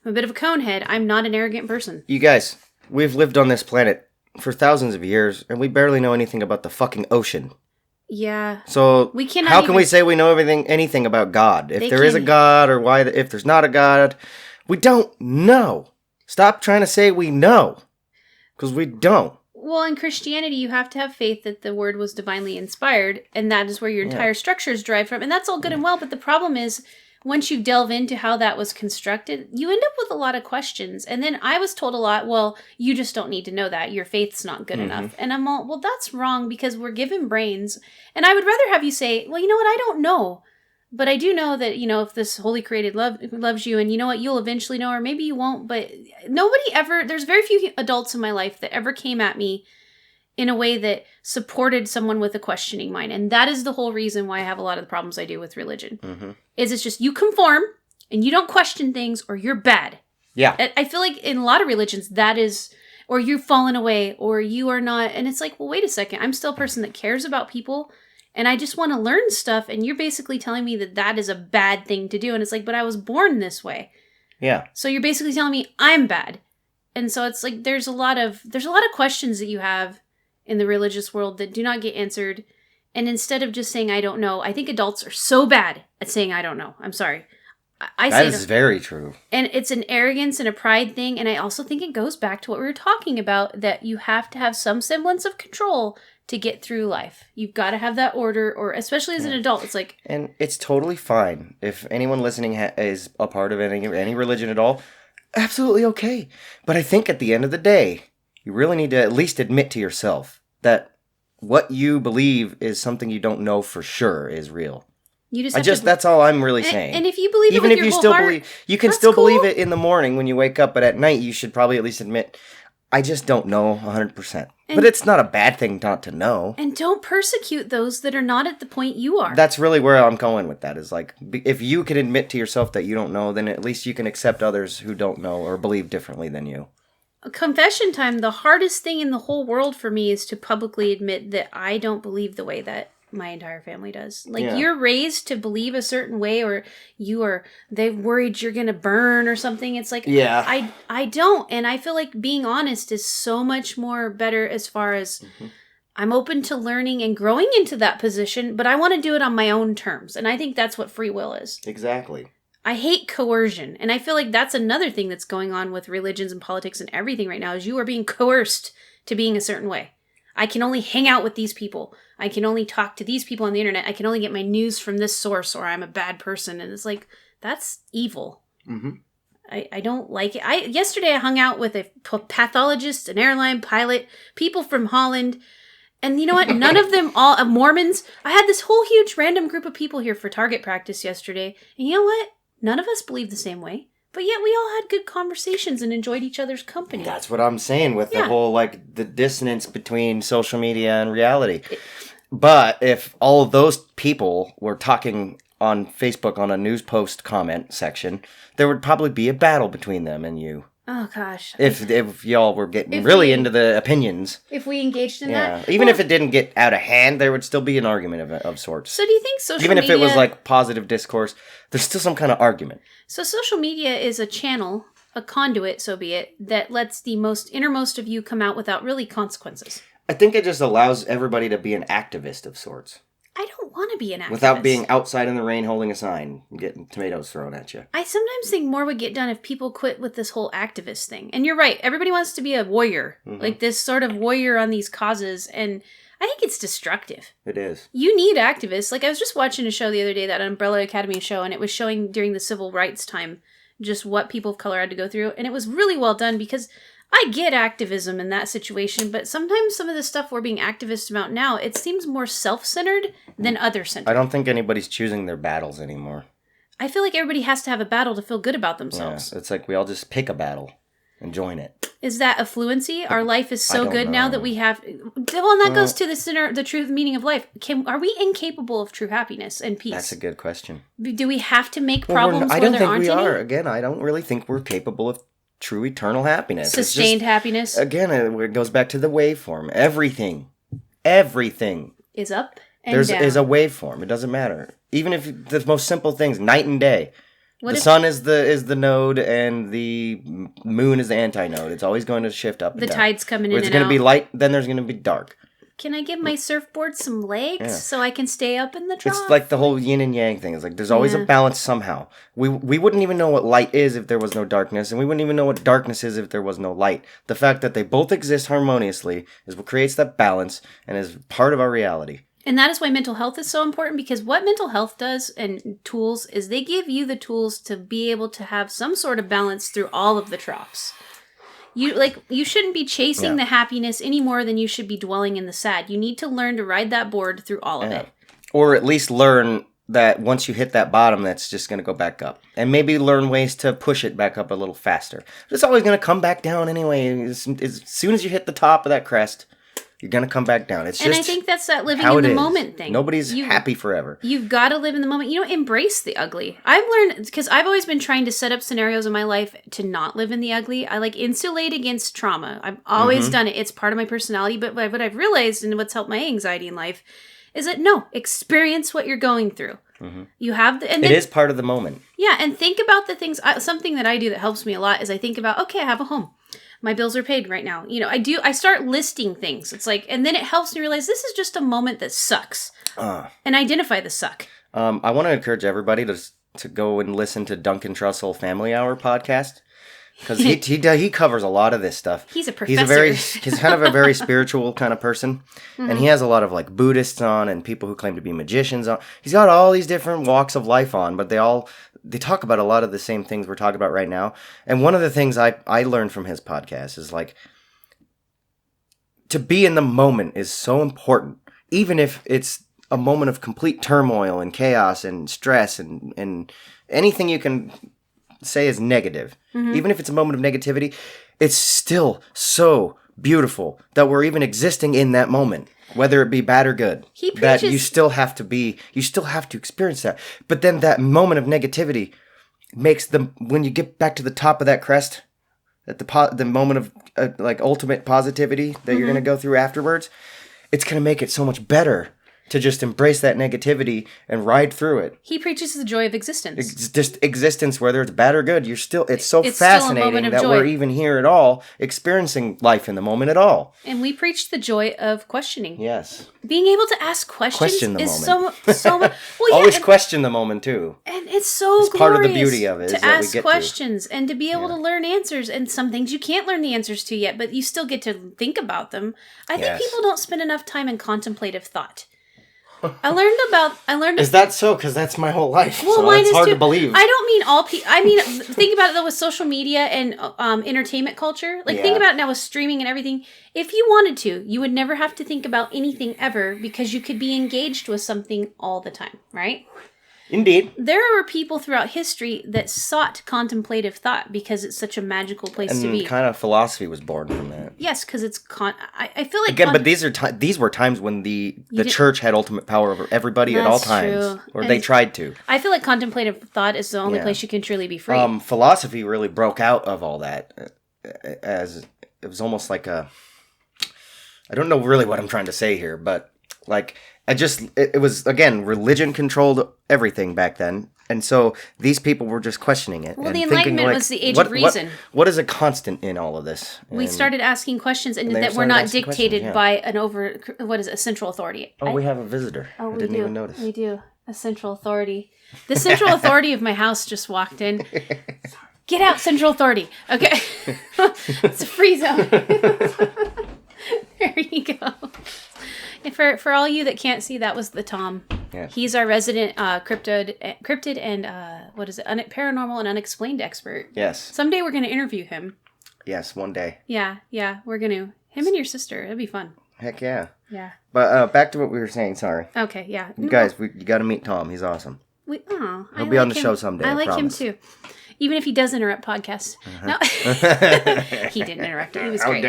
a bit of a conehead. I'm not an arrogant person. You guys, we've lived on this planet for thousands of years, and we barely know anything about the fucking ocean. Yeah. So how can we say we know anything about God? If there is a God, or if there's not a God, we don't know. Stop trying to say we know. Because we don't. Well, in Christianity, you have to have faith that the word was divinely inspired, and that is where your entire structure is derived from. And that's all good and well, but the problem is, once you delve into how that was constructed, you end up with a lot of questions. And then I was told a lot, well, you just don't need to know that. Your faith's not good enough. And I'm all, well, that's wrong, because we're given brains. And I would rather have you say, well, you know what, I don't know. But I do know that, if this holy created love loves you, and you know what, you'll eventually know, or maybe you won't. But there's very few adults in my life that ever came at me in a way that supported someone with a questioning mind. And that is the whole reason why I have a lot of the problems I do with religion. Is it's just you conform and you don't question things, or you're bad. Yeah. I feel like in a lot of religions that is, or you've fallen away, or you are not. And it's like, well, wait a second. I'm still a person that cares about people. And I just want to learn stuff, and you're basically telling me that that is a bad thing to do. And it's like, but I was born this way. Yeah. So you're basically telling me I'm bad. And so it's like there's a lot of questions that you have in the religious world that do not get answered. And instead of just saying I don't know, I think adults are so bad at saying I don't know. I'm sorry. That is very true. And it's an arrogance and a pride thing. And I also think it goes back to what we were talking about, that you have to have some semblance of control to get through life. You've got to have that order, or especially as an adult, it's like... And it's totally fine. If anyone listening is a part of any religion at all, absolutely okay. But I think at the end of the day, you really need to at least admit to yourself that what you believe is something you don't know for sure is real. You just that's all I'm really saying. And if you believe it with your whole heart, you can still believe it in the morning when you wake up, but at night you should probably at least admit, I just don't know 100%. But it's not a bad thing not to know. And don't persecute those that are not at the point you are. That's really where I'm going with that, is like, if you can admit to yourself that you don't know, then at least you can accept others who don't know or believe differently than you. Confession time, the hardest thing in the whole world for me is to publicly admit that I don't believe the way that my entire family does. Like, you're raised to believe a certain way, or they've worried you're gonna burn or something. It's like, I don't. And I feel like being honest is so much more better, as far as I'm open to learning and growing into that position, but I want to do it on my own terms. And I think that's what free will is. Exactly. I hate coercion. And I feel like that's another thing that's going on with religions and politics and everything right now, is you are being coerced to being a certain way. I can only hang out with these people. I can only talk to these people on the internet. I can only get my news from this source, or I'm a bad person. And it's like, that's evil. I don't like it. Yesterday I hung out with a pathologist, an airline pilot, people from Holland. And you know what? None of them, all Mormons. I had this whole huge random group of people here for target practice yesterday. And you know what? None of us believe the same way. But yet we all had good conversations and enjoyed each other's company. That's what I'm saying with the whole, like, the dissonance between social media and reality. But if all of those people were talking on Facebook on a news post comment section, there would probably be a battle between them and you. Oh, gosh. If y'all were getting really into the opinions. If we engaged in that. Even if it didn't get out of hand, there would still be an argument of sorts. So do you think social media... Even media... if it was like positive discourse, there's still some kind of argument. So social media is a channel, a conduit, so be it, that lets the innermost of you come out without really consequences. I think it just allows everybody to be an activist of sorts. I don't want to be an activist. Without being outside in the rain holding a sign and getting tomatoes thrown at you. I sometimes think more would get done if people quit with this whole activist thing. And you're right. Everybody wants to be a warrior. Like this sort of warrior on these causes. And I think it's destructive. It is. You need activists. Like, I was just watching a show the other day, that Umbrella Academy show, and it was showing during the civil rights time just what people of color had to go through. And it was really well done, because I get activism in that situation, but sometimes some of the stuff we're being activists about now, it seems more self-centered than other-centered. I don't think anybody's choosing their battles anymore. I feel like everybody has to have a battle to feel good about themselves. Yeah, it's like we all just pick a battle and join it. Is that affluency? Our life is so good now that we have... Well, and that goes to the true meaning of life. Are we incapable of true happiness and peace? That's a good question. Do we have to make problems where there aren't any? I don't think we are. Again, I don't really think we're capable of true eternal happiness. Sustained happiness. Again, it goes back to the waveform. Everything is up and down. Is a waveform. It doesn't matter. Even if the most simple things, night and day. The sun is the node and the moon is the antinode. It's always going to shift up and down. The tide's coming in and out. There's going to be light, then there's going to be dark. Can I give my surfboard some legs so I can stay up in the trough? It's like the whole yin and yang thing. It's like there's always a balance somehow. We wouldn't even know what light is if there was no darkness, and we wouldn't even know what darkness is if there was no light. The fact that they both exist harmoniously is what creates that balance and is part of our reality. And that is why mental health is so important, because what mental health does and tools is they give you the tools to be able to have some sort of balance through all of the troughs. You shouldn't be chasing the happiness any more than you should be dwelling in the sad. You need to learn to ride that board through all of it. Or at least learn that once you hit that bottom, that's just going to go back up. And maybe learn ways to push it back up a little faster. It's always going to come back down anyway. As soon as you hit the top of that crest, you're going to come back down. It's just and I think that's that living in the moment thing. Nobody's happy forever. You've got to live in the moment. Embrace the ugly. I've learned, because I've always been trying to set up scenarios in my life to not live in the ugly. I insulate against trauma. I've always done it. It's part of my personality. But what I've realized and what's helped my anxiety in life is that experience what you're going through. You have it is part of the moment. Yeah, and think about the things. Something that I do that helps me a lot is I think about, okay, I have a home. My bills are paid right now. I start listing things. It's like, and then it helps me realize this is just a moment that sucks. And identify the suck. I want to encourage everybody to go and listen to Duncan Trussell Family Hour podcast. Because he covers a lot of this stuff. He's a professor. He's kind of a very spiritual kind of person. And he has a lot of Buddhists on and people who claim to be magicians on. He's got all these different walks of life on, but they talk about a lot of the same things we're talking about right now. And one of the things I learned from his podcast is to be in the moment is so important. Even if it's a moment of complete turmoil and chaos and stress and anything you can say is negative. Even if it's a moment of negativity, it's still so beautiful that we're even existing in that moment, whether it be bad or good. That you still have to experience that. But then that moment of negativity makes when you get back to the top of that crest, at the moment of ultimate positivity that you're going to go through afterwards, it's going to make it so much better to just embrace that negativity and ride through it. He preaches the joy of existence. Just existence, whether it's bad or good. It's so fascinating that we're even here at all, experiencing life in the moment at all. And we preach the joy of questioning. Yes. Being able to ask questions is so well, always question the moment too. And it's so glorious part of the beauty of it to ask questions and to be able to learn answers. And some things you can't learn the answers to yet, but you still get to think about them. I think people don't spend enough time in contemplative thought. I learned. Is that so? Because that's my whole life. Well, so it's hard to believe. I don't mean all people. I mean, think about it though with social media and entertainment culture. Think about it now with streaming and everything. If you wanted to, you would never have to think about anything ever because you could be engaged with something all the time, right? Indeed. There were people throughout history that sought contemplative thought because it's such a magical place to be. And kind of philosophy was born from that. Yes, because it's I feel like again, but these were times when the church had ultimate power over everybody at all times, or they tried to. I feel like contemplative thought is the only place you can truly be free. Philosophy really broke out of all that, as it was almost like I don't know really what I'm trying to say here, but it was, again, religion controlled everything back then. And so these people were just questioning it. Well, the Enlightenment was the age of reason. What is a constant in all of this? We started asking questions and that we're not dictated by a central authority. Oh, we have a visitor. Oh, I didn't even notice. We do. A central authority. The central authority of my house just walked in. Get out, central authority. Okay. It's a free zone. There you go. And for all you that can't see, that was the Tom. Yeah. He's our resident cryptid and paranormal and unexplained expert. Yes. Someday we're going to interview him. Yes, one day. Yeah, we're going to. Him and your sister. It'd be fun. Heck yeah. Yeah. But back to what we were saying, sorry. Okay, yeah. You guys, you got to meet Tom. He's awesome. He'll be on the show someday. I like him too. Even if he does interrupt podcasts. No. He didn't interrupt it. He was great.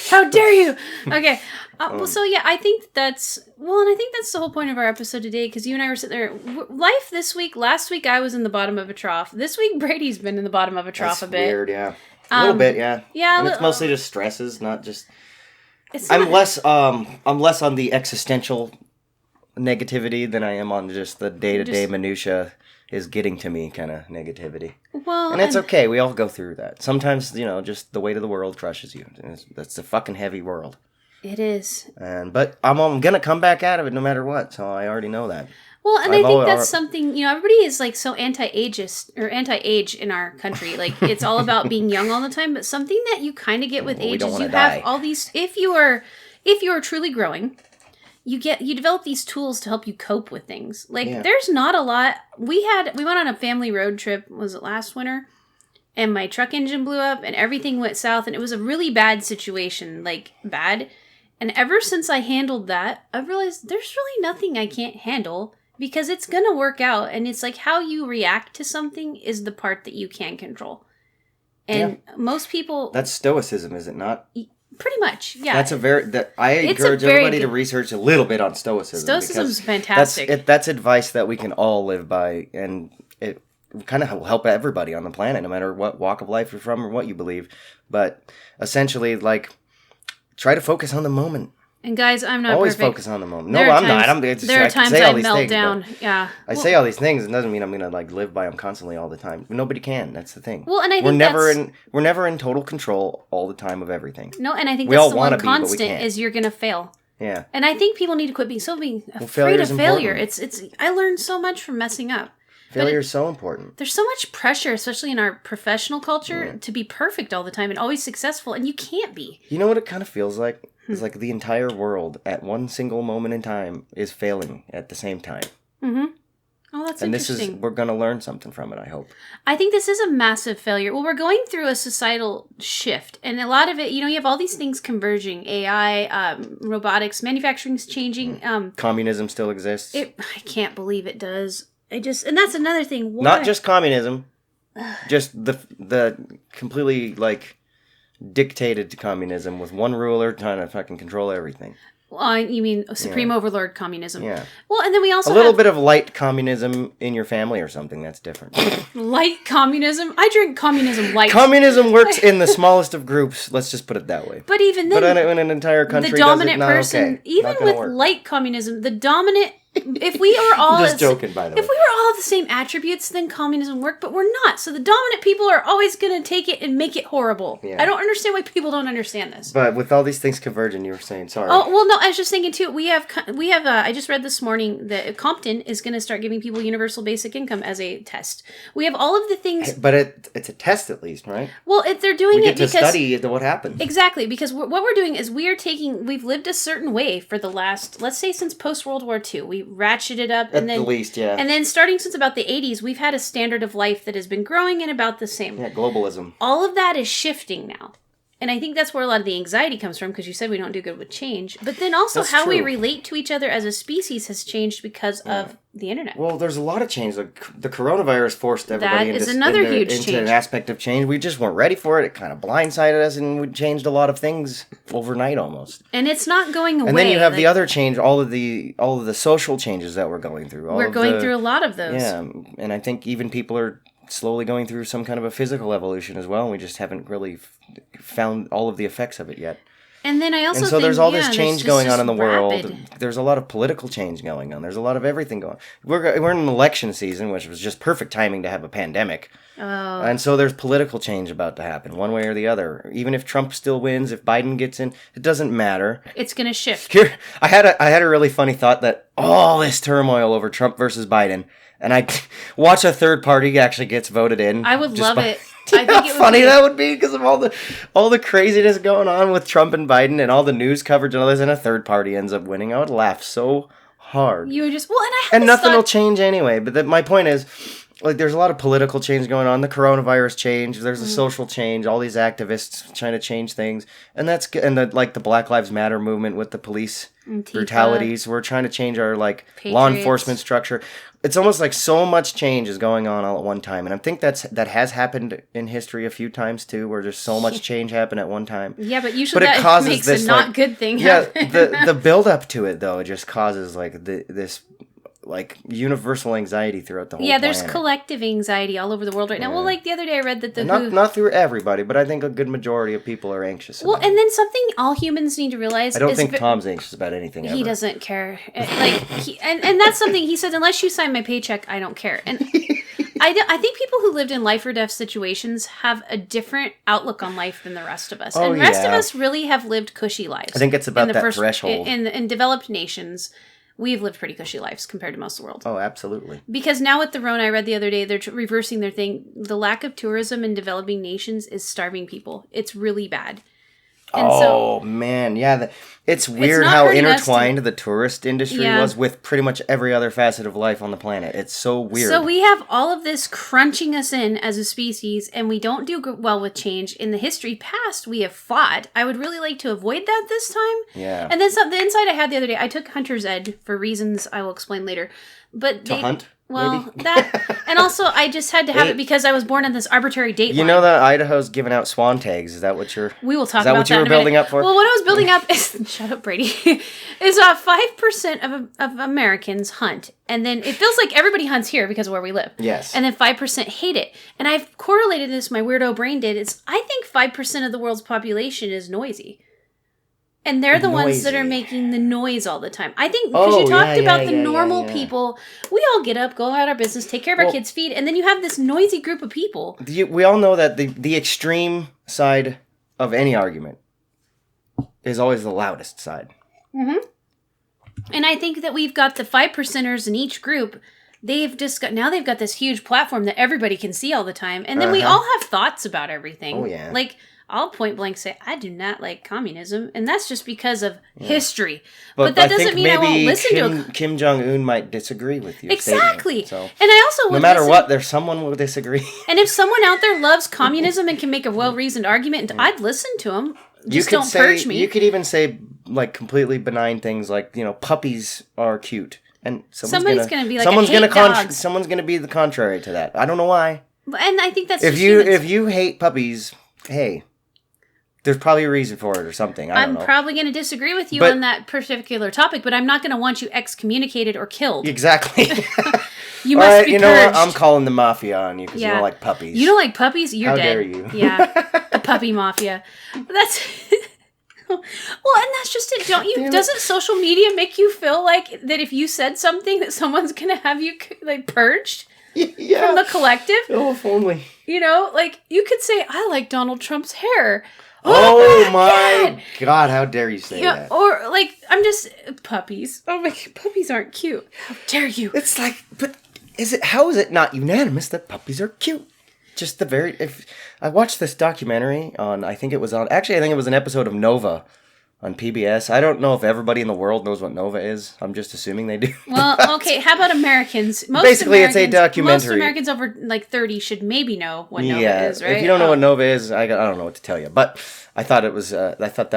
How dare you? Okay. I think that's the whole point of our episode today, because you and I were sitting there. Life this week, last week I was in the bottom of a trough. This week Brady's been in the bottom of a trough a bit. Weird, yeah. A little bit, yeah. Yeah. And it's mostly just stresses, not just... I'm less on the existential negativity than I am on just the day-to-day minutia is getting to me kind of negativity. Well, and it's okay. We all go through that. Sometimes, just the weight of the world crushes you. That's a fucking heavy world. It is. But I'm gonna come back out of it no matter what. So I already know that. Well, and I think that's something, everybody is like so anti-ageist or anti-age in our country. Like it's all about being young all the time, but something that you kind of get with age is you have all these, if you are truly growing, you develop these tools to help you cope with things. Like there's not a lot. We went on a family road trip, was it last winter? And my truck engine blew up and everything went south and it was a really bad situation, like bad. And ever since I handled that, I realized there's really nothing I can't handle. Because it's going to work out. And it's like how you react to something is the part that you can control. And most people... That's stoicism, is it not? Pretty much, yeah. That's I encourage everybody to research a little bit on stoicism. Stoicism's fantastic. That's advice that we can all live by. And it kind of help everybody on the planet, no matter what walk of life you're from or what you believe. But essentially, like, try to focus on the moment. And guys, I'm not always perfect. focus on the moment. No, I'm not. There are times I melt down. Yeah, I say all these things. It doesn't mean I'm gonna like live by them constantly all the time. Nobody can. That's the thing. Well, and I think we're never in total control all the time of everything. No, and I think that's the one constant is you're gonna fail. Yeah. And I think people need to quit being afraid of failure. It's I learned so much from messing up. Failure is so important. There's so much pressure, especially in our professional culture, to be perfect all the time and always successful, and you can't be. You know what it kind of feels like? It's like the entire world at one single moment in time is failing at the same time. Mm-hmm. Oh, that's interesting. We're going to learn something from it, I hope. I think this is a massive failure. Well, we're going through a societal shift, and a lot of it, you have all these things converging. AI, robotics, manufacturing's changing. Communism still exists. I can't believe it does. And that's another thing. Why? Not just communism, just the completely, like... dictated to communism with one ruler trying to fucking control everything. Well, you mean supreme overlord communism? Yeah. Well, and then we also a little bit of light communism in your family or something. That's different. Light communism? I drink communism light. Communism works in the smallest of groups. Let's just put it that way. But even then, in an entire country, the dominant person, okay. even with light communism, the dominant. If we were all just joking, by the way. If we were all the same attributes, then communism worked, but we're not. So the dominant people are always going to take it and make it horrible. Yeah. I don't understand why people don't understand this. But with all these things converging, you were saying, sorry. Oh, well, no, I was just thinking, too, we have I just read this morning that Compton is going to start giving people universal basic income as a test. We have all of the things... But it's a test, at least, right? Well, they're doing it because... We get to study what happened. Exactly, because what we're doing is we've lived a certain way for the last, let's say, since post-World War II. We ratcheted up. At the least, yeah. And then starting since about the 80s, we've had a standard of life that has been growing and about the same. Yeah, globalism. All of that is shifting now. And I think that's where a lot of the anxiety comes from, because you said we don't do good with change. But then also that's how true. We relate to each other as a species has changed because of the internet. Well, there's a lot of change. The coronavirus forced everybody into an aspect of change. We just weren't ready for it. It kind of blindsided us, and we changed a lot of things overnight almost. And it's not going away. And then you have the other change, all of the social changes that we're going through. We're going through a lot of those. Yeah, and I think even people are slowly going through some kind of a physical evolution as well. And we just haven't really found all of the effects of it yet. And then I also think, there's all this change going on in the world. There's a lot of political change going on. There's a lot of everything going on. We're in an election season, which was just perfect timing to have a pandemic. Oh. And so there's political change about to happen, one way or the other. Even if Trump still wins, if Biden gets in, it doesn't matter. It's going to shift. Here, I had a really funny thought that all this turmoil over Trump versus Biden, and I watch a third party actually gets voted in. I would love it. I think how funny that would be because of all the craziness going on with Trump and Biden and all the news coverage and all this, and a third party ends up winning. I would laugh so hard. You would just and nothing will change anyway. But my point is, like, there's a lot of political change going on. The coronavirus change. There's a social change. All these activists trying to change things, and the Black Lives Matter movement with the police brutalities. We're trying to change our law enforcement structure. It's almost like so much change is going on all at one time, and I think that has happened in history a few times too, where just so much change happened at one time. Yeah, but usually that makes a not good thing happen. Yeah, the build up to it though, it just causes this universal anxiety throughout the whole planet. There's collective anxiety all over the world right now. Yeah. Well, the other day I read that not through everybody, but I think a good majority of people are anxious. Well, and then something all humans need to realize. I don't think Tom's anxious about anything. He doesn't care. And that's something he said. Unless you sign my paycheck, I don't care. And I think people who lived in life or death situations have a different outlook on life than the rest of us. Oh, and the rest of us really have lived cushy lives. I think it's about that threshold. In developed nations, we've lived pretty cushy lives compared to most of the world. Oh, absolutely. Because now with the Rona, I read the other day, they're reversing their thing. The lack of tourism in developing nations is starving people. It's really bad. And man, yeah. It's weird how intertwined the tourist industry was with pretty much every other facet of life on the planet. It's so weird. So we have all of this crunching us in as a species, and we don't do well with change. In the history past, we have fought. I would really like to avoid that this time. Yeah. And then the insight I had the other day, I took Hunter's Ed for reasons I will explain later. But to hunt? Well, maybe? that, and also I just had to have it because I was born on this arbitrary date line. You know that Idaho's giving out swan tags. Is that what you're... We will talk about that. Is that what you were building up for? Well, what I was building up is... Shut up, Brady. Is 5% of Americans hunt. And then it feels like everybody hunts here because of where we live. Yes. And then 5% hate it. And I've correlated this, my weirdo brain did. I think 5% of the world's population is noisy. And they're the ones that are making the noise all the time. I think, because you talked about the normal people, we all get up, go about our business, take care of our kids' feed, and then you have this noisy group of people. We all know that the extreme side of any argument is always the loudest side. Mm-hmm. And I think that we've got the 5%ers in each group. They've got this huge platform that everybody can see all the time. And then we all have thoughts about everything. Oh, yeah. Like... I'll point blank say, I do not like communism. And that's just because of history. But that doesn't mean I won't listen to Kim Jong-un might disagree with you. Exactly. So, and I also no matter what, there's someone will disagree. And if someone out there loves communism and can make a well-reasoned argument, I'd listen to them. Just don't purge me. You could even say, like, completely benign things like, puppies are cute. And somebody's going to be like, someone's going to be the contrary to that. I don't know why. And I think that's if you hate puppies, hey... There's probably a reason for it or something. I don't know. I'm probably going to disagree with you on that particular topic, but I'm not going to want you excommunicated or killed. Exactly. You must be purged. You know what? I'm calling the mafia on you because you don't like puppies. You don't like puppies? You're dead. How dare you? Yeah. The puppy mafia. That's... Well, and that's just it. Doesn't social media make you feel like that if you said something that someone's going to have you purged? Yeah. From the collective? Oh, if only. You could say, I like Donald Trump's hair. Oh my God, how dare you say that? Or, I'm just... Puppies. Oh my God, puppies aren't cute. How dare you? It's like, but how is it not unanimous that puppies are cute? Just if I watched this documentary I think it was an episode of Nova on PBS. I don't know if everybody in the world knows what Nova is. I'm just assuming they do. Well, okay, how about Americans? Basically, it's a documentary. Most Americans over 30 should maybe know what Nova is, right? If you don't know what Nova is, I don't know what to tell you. But I thought that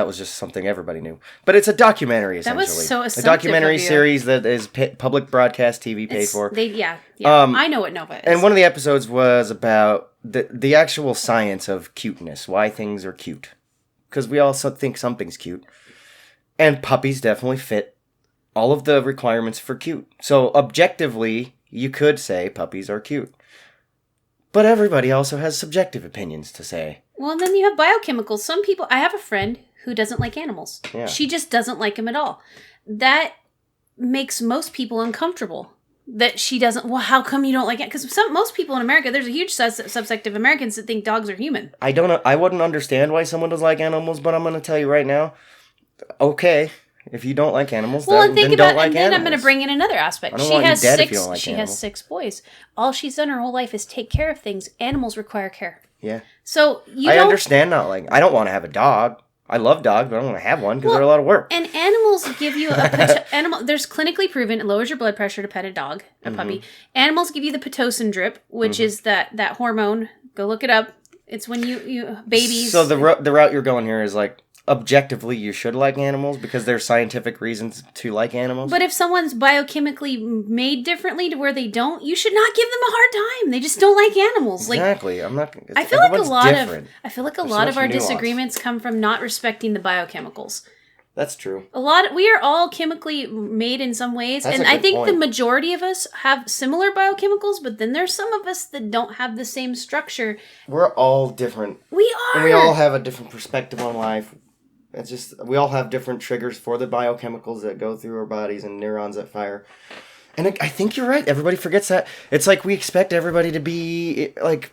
was just something everybody knew. But it's a documentary, essentially. That was so assumptive. A documentary series that is public broadcast TV paid for. I know what Nova is. And one of the episodes was about the actual science of cuteness, why things are cute. Because we also think something's cute. And puppies definitely fit all of the requirements for cute. So objectively, you could say puppies are cute. But everybody also has subjective opinions to say. Well, then you have biochemicals. Some people... I have a friend who doesn't like animals. Yeah. She just doesn't like them at all. That makes most people uncomfortable. That she doesn't... Well, how come you don't like it? Because most people in America, there's a huge subsect of Americans that think dogs are human. I wouldn't understand why someone doesn't like animals, but I'm going to tell you right now. Okay, if you don't like animals, then don't like animals. And then I'm going to bring in another aspect. I don't want you dead if you don't like animals. Has 6 boys. All she's done her whole life is take care of things. Animals require care. Yeah. So I understand not liking. I don't want to have a dog. I love dogs, but I don't want to have one because they're a lot of work. And animals give you there's clinically proven it lowers your blood pressure to pet a dog, a puppy. Animals give you the Pitocin drip, which is that hormone. Go look it up. It's when you babies. So the route you're going here is objectively you should like animals because there's scientific reasons to like animals. But if someone's biochemically made differently to where they don't, you should not give them a hard time. They just don't like animals. Exactly. I'm not. I feel like a lot There's of our disagreements come from not respecting the biochemicals. That's true. We are all chemically made in some ways, and I think the majority of us have similar biochemicals, but then there's some of us that don't have the same structure. We're all different. We are. And we all have a different perspective on life. It's just, we all have different triggers for the biochemicals that go through our bodies and neurons that fire. And I think you're right. Everybody forgets that. It's like we expect everybody to be like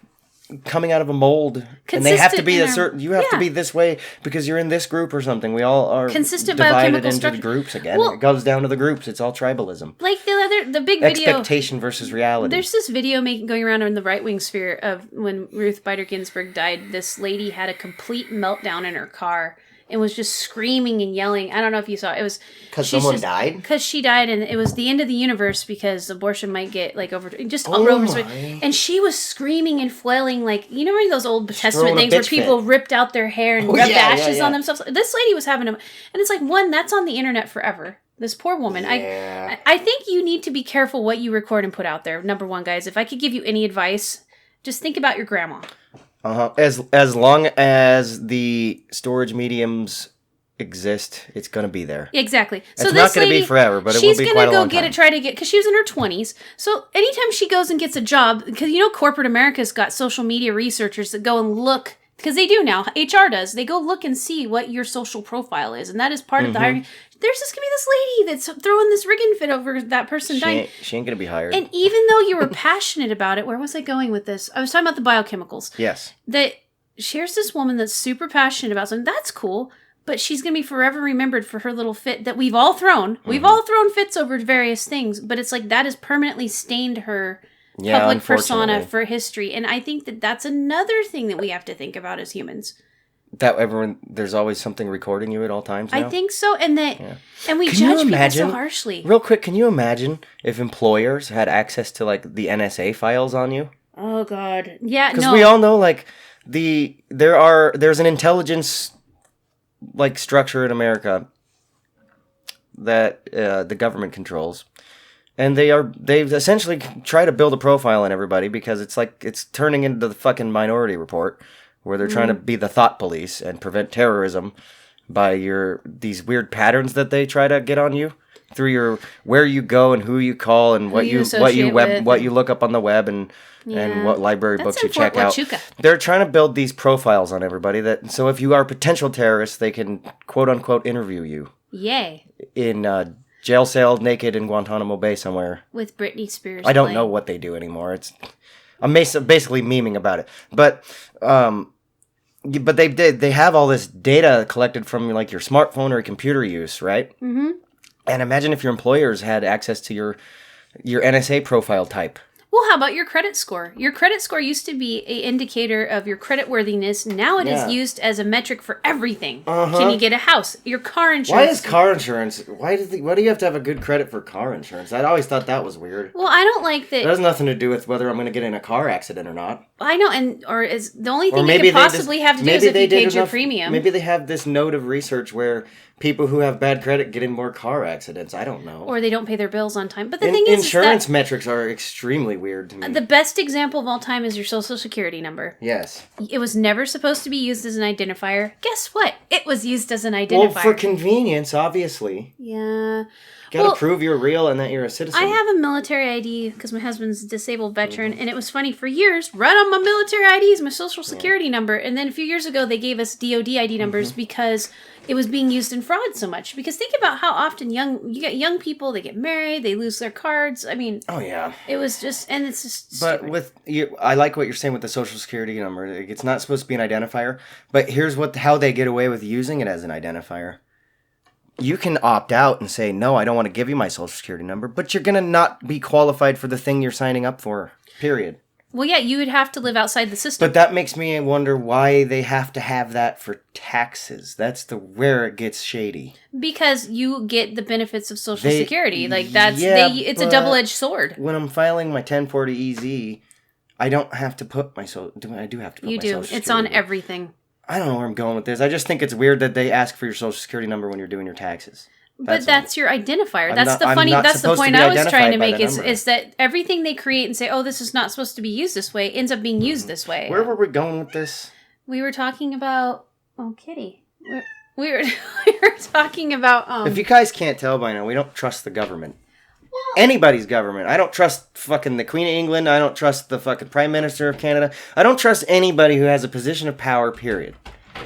coming out of a mold, and they have to be a certain. You have to be this way because you're in this group or something. We all are consistent divided biochemical into the groups again. Well, it goes down to the groups. It's all tribalism. Like the big video, expectation versus reality. There's this video going around in the right wing sphere of when Ruth Bader Ginsburg died. This lady had a complete meltdown in her car and was just screaming and yelling. I don't know if you saw it. It was because someone died. Because she died, and it was the end of the universe because abortion might get like over. Just and she was screaming and flailing like remember those Old Testament things where people ripped out their hair and rubbed ashes on themselves. This lady was having and it's like that's on the internet forever. This poor woman. Yeah. I think you need to be careful what you record and put out there. Number one, guys, if I could give you any advice, just think about your grandma. As long as the storage mediums exist, it's going to be there. Exactly. So it's not going to be forever, but it will be quite a long time. She's going to try to get, because she was in her 20s. So anytime she goes and gets a job, because corporate America's got social media researchers that go and look, because they do now, HR does, they go look and see what your social profile is, and that is part of the hiring. There's just going to be this lady that's throwing this rigging fit over that person dying. She ain't going to be hired. And even though you were passionate about it, where was I going with this? I was talking about the biochemicals. Yes. That here's this woman that's super passionate about something. That's cool, but she's going to be forever remembered for her little fit that we've all thrown. Mm-hmm. We've all thrown fits over various things, but it's like that has permanently stained her public persona for history. And I think that that's another thing that we have to think about as humans. That there's always something recording you at all times now? I think so, and and we judge people so harshly. Real quick, can you imagine if employers had access to like the NSA files on you? Oh God, yeah, because we all know like there's an intelligence like structure in America that the government controls. And they've essentially tried to build a profile on everybody because it's turning into the fucking Minority Report, where they're trying to be the thought police and prevent terrorism by these weird patterns that they try to get on you through your where you go and who you call and what you look up on the web and what library books you check out. They're trying to build these profiles on everybody so if you are potential terrorists, they can quote unquote interview you. Yay. In jail cell naked in Guantanamo Bay somewhere. With Britney Spears. I don't know what they do anymore. I'm basically memeing about it. But they have all this data collected from like your smartphone or computer use, right? Mm-hmm. And imagine if your employers had access to your NSA profile type. Well, how about your credit score? Your credit score used to be an indicator of your credit worthiness. Now it is used as a metric for everything. Uh-huh. Can you get a house? Your car insurance. Why is car insurance? Why do you have to have a good credit for car insurance? I always thought that was weird. Well, I don't like that. It has nothing to do with whether I'm going to get in a car accident or not. I know, or is the only thing you could possibly have to do is if you paid your premium. Maybe they have this note of research where people who have bad credit get in more car accidents. I don't know. Or they don't pay their bills on time. But the thing is, insurance metrics are extremely weird to me. The best example of all time is your social security number. Yes. It was never supposed to be used as an identifier. Guess what? It was used as an identifier. Well, for convenience, obviously. Yeah. Gotta prove you're real and that you're a citizen. I have a military ID because my husband's a disabled veteran, and it was funny for years. Right on my military ID is my social security number, and then a few years ago they gave us DoD ID numbers because it was being used in fraud so much. Because think about how often you get young people, they get married, they lose their cards. I mean, oh yeah, it was just, and it's just. But stupid. I like what you're saying with the social security number. It's not supposed to be an identifier, but here's how they get away with using it as an identifier. You can opt out and say, no, I don't want to give you my social security number, but you're going to not be qualified for the thing you're signing up for, period. Well, yeah, you would have to live outside the system. But that makes me wonder why they have to have that for taxes. That's where it gets shady. Because you get the benefits of Social Security. Like, it's a double-edged sword. When I'm filing my 1040 EZ, I don't have to put my social security. I do have to put my social security. It's on everything. I don't know where I'm going with this. I just think it's weird that they ask for your social security number when you're doing your taxes. That's your identifier. That's the point I was trying to make is that everything they create and say, oh, this is not supposed to be used this way, ends up being used this way. Where were we going with this? We were talking about, Kitty. We were talking about, If you guys can't tell by now, we don't trust the government. Anybody's government. I don't trust fucking the Queen of England. I don't trust the fucking Prime Minister of Canada. I don't trust anybody who has a position of power, period.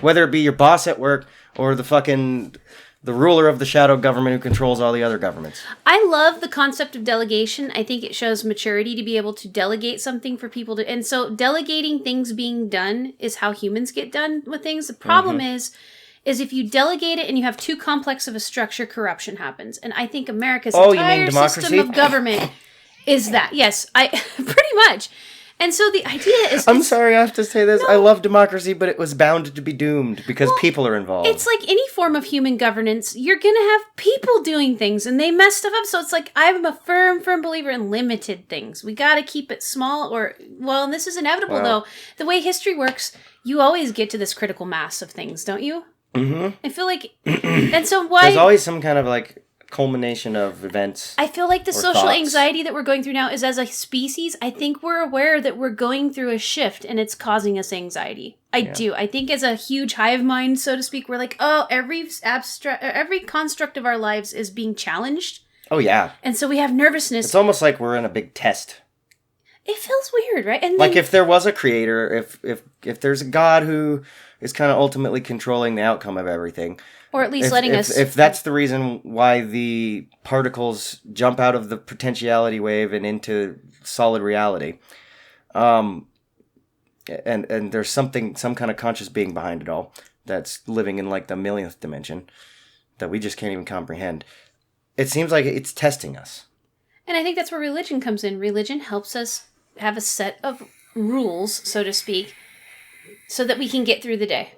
Whether it be your boss at work or the fucking the ruler of the shadow government who controls all the other governments. I love the concept of delegation. I think it shows maturity to be able to delegate something for people to... And so delegating things being done is how humans get done with things. The problem is if you delegate it and you have too complex of a structure, corruption happens. And I think America's entire system of government is that. Yes, pretty much. And so the idea is... I'm sorry I have to say this. No. I love democracy, but it was bound to be doomed because people are involved. It's like any form of human governance. You're going to have people doing things and they mess stuff up. So it's like I'm a firm believer in limited things. We got to keep it small and this is inevitable though. The way history works, you always get to this critical mass of things, don't you? Mm-hmm. I feel like... and so why... There's always some kind of like... culmination of events. I feel like the social anxiety that we're going through now is as a species, I think we're aware that we're going through a shift and it's causing us anxiety. I do. I think as a huge hive mind, so to speak, we're like, oh, every construct of our lives is being challenged. Oh, yeah. And so we have nervousness. It's almost like we're in a big test. It feels weird, right? And like if there was a creator, if there's a God who is kind of ultimately controlling the outcome of everything... Or at least letting us... If that's the reason why the particles jump out of the potentiality wave and into solid reality, and there's some kind of conscious being behind it all that's living in like the millionth dimension that we just can't even comprehend, it seems like it's testing us. And I think that's where religion comes in. Religion helps us have a set of rules, so to speak, so that we can get through the day.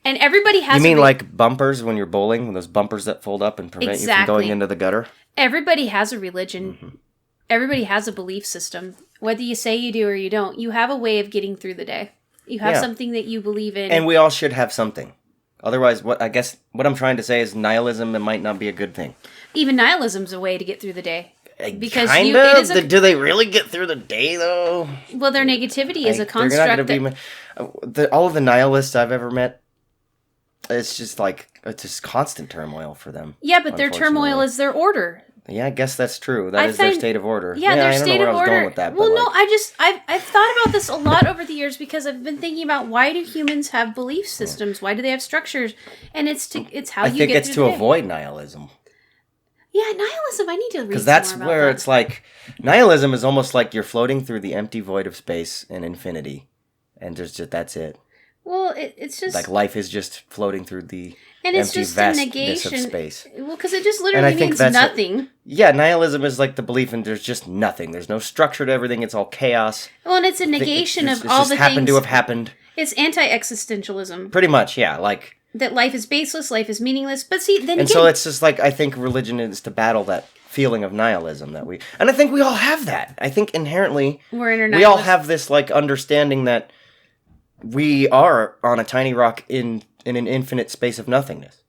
And everybody has... You mean like bumpers when you're bowling? Those bumpers that fold up and prevent you from going into the gutter? Everybody has a religion. Mm-hmm. Everybody has a belief system. Whether you say you do or you don't, you have a way of getting through the day. You have something that you believe in. And we all should have something. Otherwise, what I'm trying to say is nihilism, it might not be a good thing. Even nihilism's a way to get through the day. Because kinda? Do they really get through the day, though? Well, their negativity is a construct all of the nihilists I've ever met, it's just constant turmoil for them. Yeah, but their turmoil is their order. Yeah, I guess that's true. That is their state of order. Yeah, their state of order. I don't know where I was going with that. Well, no, I've thought about this a lot over the years because I've been thinking about why do humans have belief systems? Why do they have structures? And it's how you get through the day. I think it's to avoid nihilism. Yeah, nihilism. I need to read because that's more where it's like nihilism is almost like you're floating through the empty void of space and infinity, and that's it. Well, it's just... like life is just floating through the and it's empty just vastness a negation. Of space. Well, because it just literally means nothing. Yeah, nihilism is like the belief in there's just nothing. There's no structure to everything. It's all chaos. Well, and it's a negation of all the things... happened to have happened. It's anti-existentialism. Pretty much, yeah. Like... that life is baseless, life is meaningless. But see, then and so it's just like, I think religion is to battle that feeling of nihilism that we... And I think we all have that. I think inherently... we all have this like understanding that we are on a tiny rock in an infinite space of nothingness.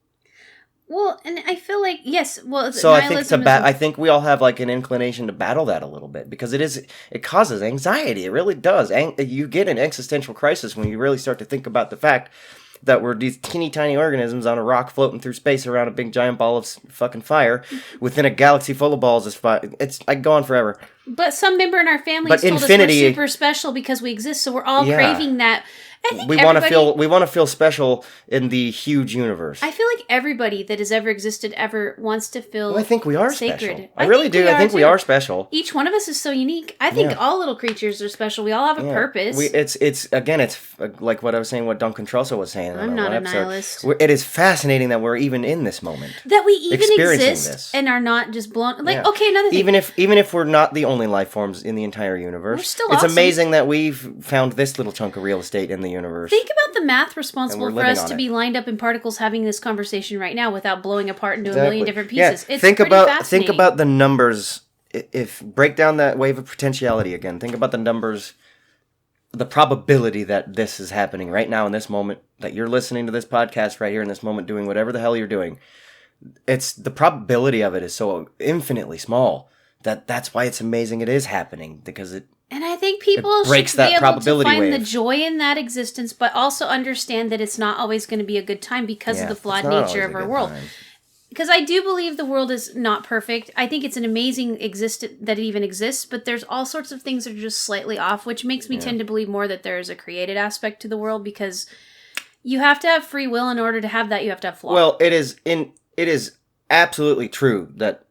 Well, and I feel like yes. Well, so I think we all have like an inclination to battle that a little bit because it causes anxiety. It really does. You get an existential crisis when you really start to think about the fact that we're these teeny tiny organisms on a rock floating through space around a big giant ball of fucking fire within a galaxy full of balls of fire. I can go on forever. But some member in our family told us we're super special because we exist, so we're all craving that. I think we want to feel special in the huge universe. I feel like everybody that has ever existed ever wants to feel I think we are sacred. Special. I really do. I think we are special. Each one of us is so unique. I think all little creatures are special. We all have a purpose. It's like what I was saying, what Duncan Trussell was saying. I'm not a nihilist. It is fascinating that we're even in this moment. That we even exist and are not just blown. Like, okay, another thing. Even if we're not the only life forms in the entire universe, we're still it's amazing that we've found this little chunk of real estate in the universe. Think about the math responsible for us to be lined up in particles having this conversation right now without blowing apart into a million different pieces. Yeah. It's think about the numbers. If break down that wave of potentiality again. Think about the numbers, the probability that this is happening right now in this moment, that you're listening to this podcast right here in this moment, doing whatever the hell you're doing. It's the probability of it is so infinitely small that's why it's amazing it is happening because it. And I think people should be able to find the joy in that existence, but also understand that it's not always going to be a good time because of the flawed nature of our world. Because I do believe the world is not perfect. I think it's an amazing that it even exists, but there's all sorts of things that are just slightly off, which makes me tend to believe more that there is a created aspect to the world because you have to have free will in order to have that. You have to have flaws. Well, it is in it is absolutely true that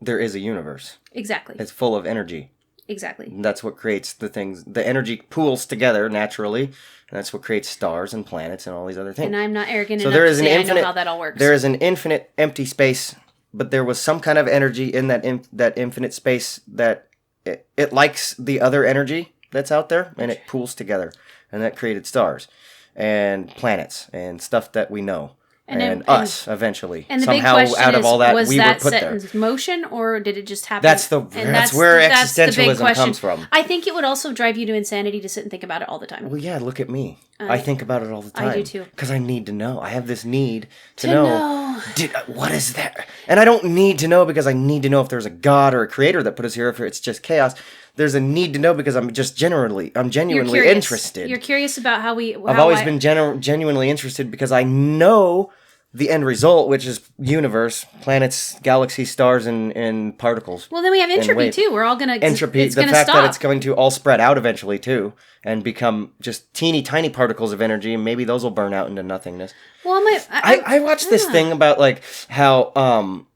there is a universe. Exactly. It's full of energy. Exactly. And that's what creates the things. The energy pools together naturally, and that's what creates stars and planets and all these other things. And I'm not arrogant So enough there to is say an I know how that all works. There is an infinite empty space, but there was some kind of energy in that infinite space that it likes the other energy that's out there, and it pools together, and that created stars and planets and stuff that we know. And us, eventually. And the somehow, big question out of all that, was we that were put set there. in motion, or did it just happen? That's where existentialism comes from. I think it would also drive you to insanity to sit and think about it all the time. Well, yeah, look at me. I think about it all the time. I do too. Because I need to know. I have this need to know. What is that? And I don't need to know because I need to know if there's a God or a creator that put us here, if it's just chaos. There's a need to know because I'm genuinely interested. You're curious about how I've always been genuinely interested because I know the end result, which is universe, planets, galaxies, stars, and particles. Well, then we have entropy too. We're all gonna entropy. The fact that it's going to all spread out eventually too, and become just teeny tiny particles of energy, and maybe those will burn out into nothingness. Well, I watched this thing about like how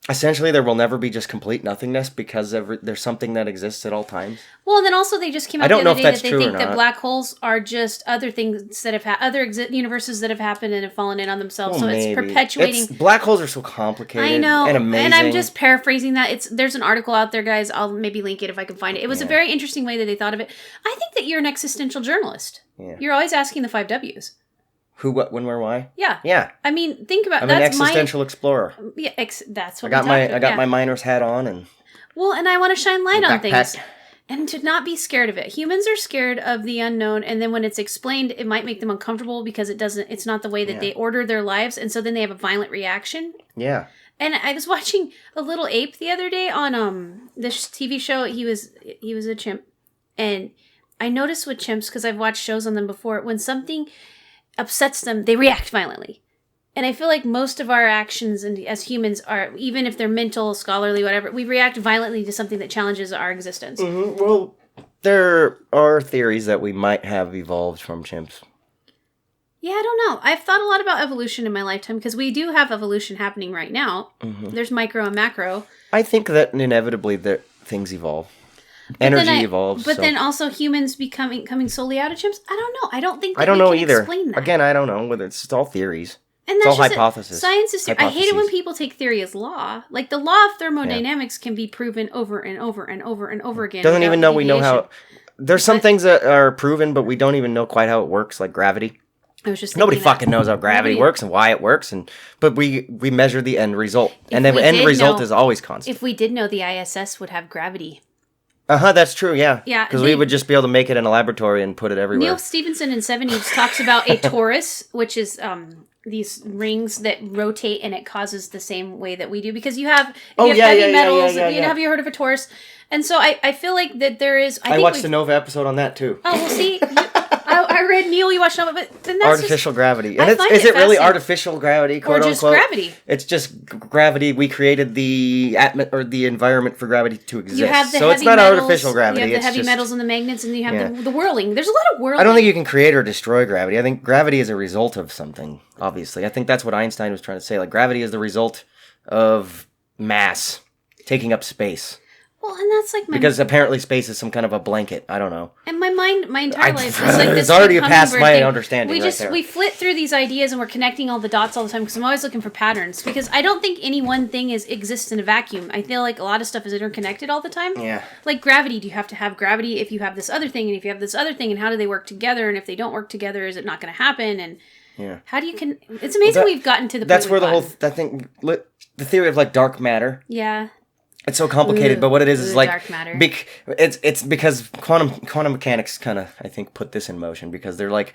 essentially there will never be just complete nothingness because there's something that exists at all times. Well, and then also they just came out the other day that they think that black holes are just other things that have universes that have happened and have fallen in on themselves. Well, so maybe. It's perpetuating. Black holes are so complicated. I know, and amazing. And I'm just paraphrasing that. There's an article out there, guys. I'll maybe link it if I can find it. It was a very interesting way that they thought of it. I think that you're an existential journalist. Yeah. You're always asking the 5 Ws. Who, what, when, where, why? Yeah. Yeah. I mean, think about I'm an existential explorer. Yeah, that's what I got my miner's hat on and. Well, and I want to shine light on things. And to not be scared of it. Humans are scared of the unknown, and then when it's explained, it might make them uncomfortable because it's not the way that they order their lives, and so then they have a violent reaction. Yeah. And I was watching a little ape the other day on this TV show. He was a chimp, and I noticed with chimps, because I've watched shows on them before, when something upsets them, they react violently. And I feel like most of our actions as humans are, even if they're mental, scholarly, whatever, we react violently to something that challenges our existence. Mm-hmm. Well, there are theories that we might have evolved from chimps. Yeah, I don't know. I've thought a lot about evolution in my lifetime because we do have evolution happening right now. Mm-hmm. There's micro and macro. I think that inevitably things evolve. Energy evolves. But then also humans coming solely out of chimps? I don't know. I don't think that I don't know either. Explain that. Again, I don't know. Whether it's all theories. And it's all hypothesis. Science is... I hate it when people take theory as law. Like, the law of thermodynamics can be proven over and over and over and over again. Doesn't even know we know how... There's some things that are proven, but we don't even know quite how it works, like gravity. I was just Nobody fucking knows how gravity works and why it works, but we measure the end result. And the end result is always constant. If we did know, the ISS would have gravity. That's true, yeah. Yeah. Because we would just be able to make it in a laboratory and put it everywhere. Neil Stephenson in 70s talks about a torus, which is these rings that rotate and it causes the same way that we do. Because you have heavy metals. Have you heard of a torus? And so I feel like that there is... I watched the Nova episode on that, too. Oh, well, see... I read Neil, you watched Nova, but then that's artificial gravity. And is it really artificial gravity, quote or just unquote? Gravity? It's just gravity. We created the the environment for gravity to exist. You have the so heavy it's not metals, artificial gravity. You have the heavy metals and the magnets, and you have the whirling. There's a lot of whirling. I don't think you can create or destroy gravity. I think gravity is a result of something, obviously. I think that's what Einstein was trying to say. Like, gravity is the result of mass taking up space. Well, and that's like because apparently space is some kind of a blanket. I don't know. And my entire life is like this. It's already past my understanding. We flit through these ideas and we're connecting all the dots all the time because I'm always looking for patterns. Because I don't think any one thing exists in a vacuum. I feel like a lot of stuff is interconnected all the time. Yeah. Like gravity. Do you have to have gravity if you have this other thing, and if you have this other thing, and how do they work together? And if they don't work together, is it not going to happen? And how do you It's amazing we've gotten to the. That's where the whole the theory of like dark matter. Yeah. It's so complicated, but what it is like dark matter. It's because quantum mechanics kind of, I think, put this in motion because they're like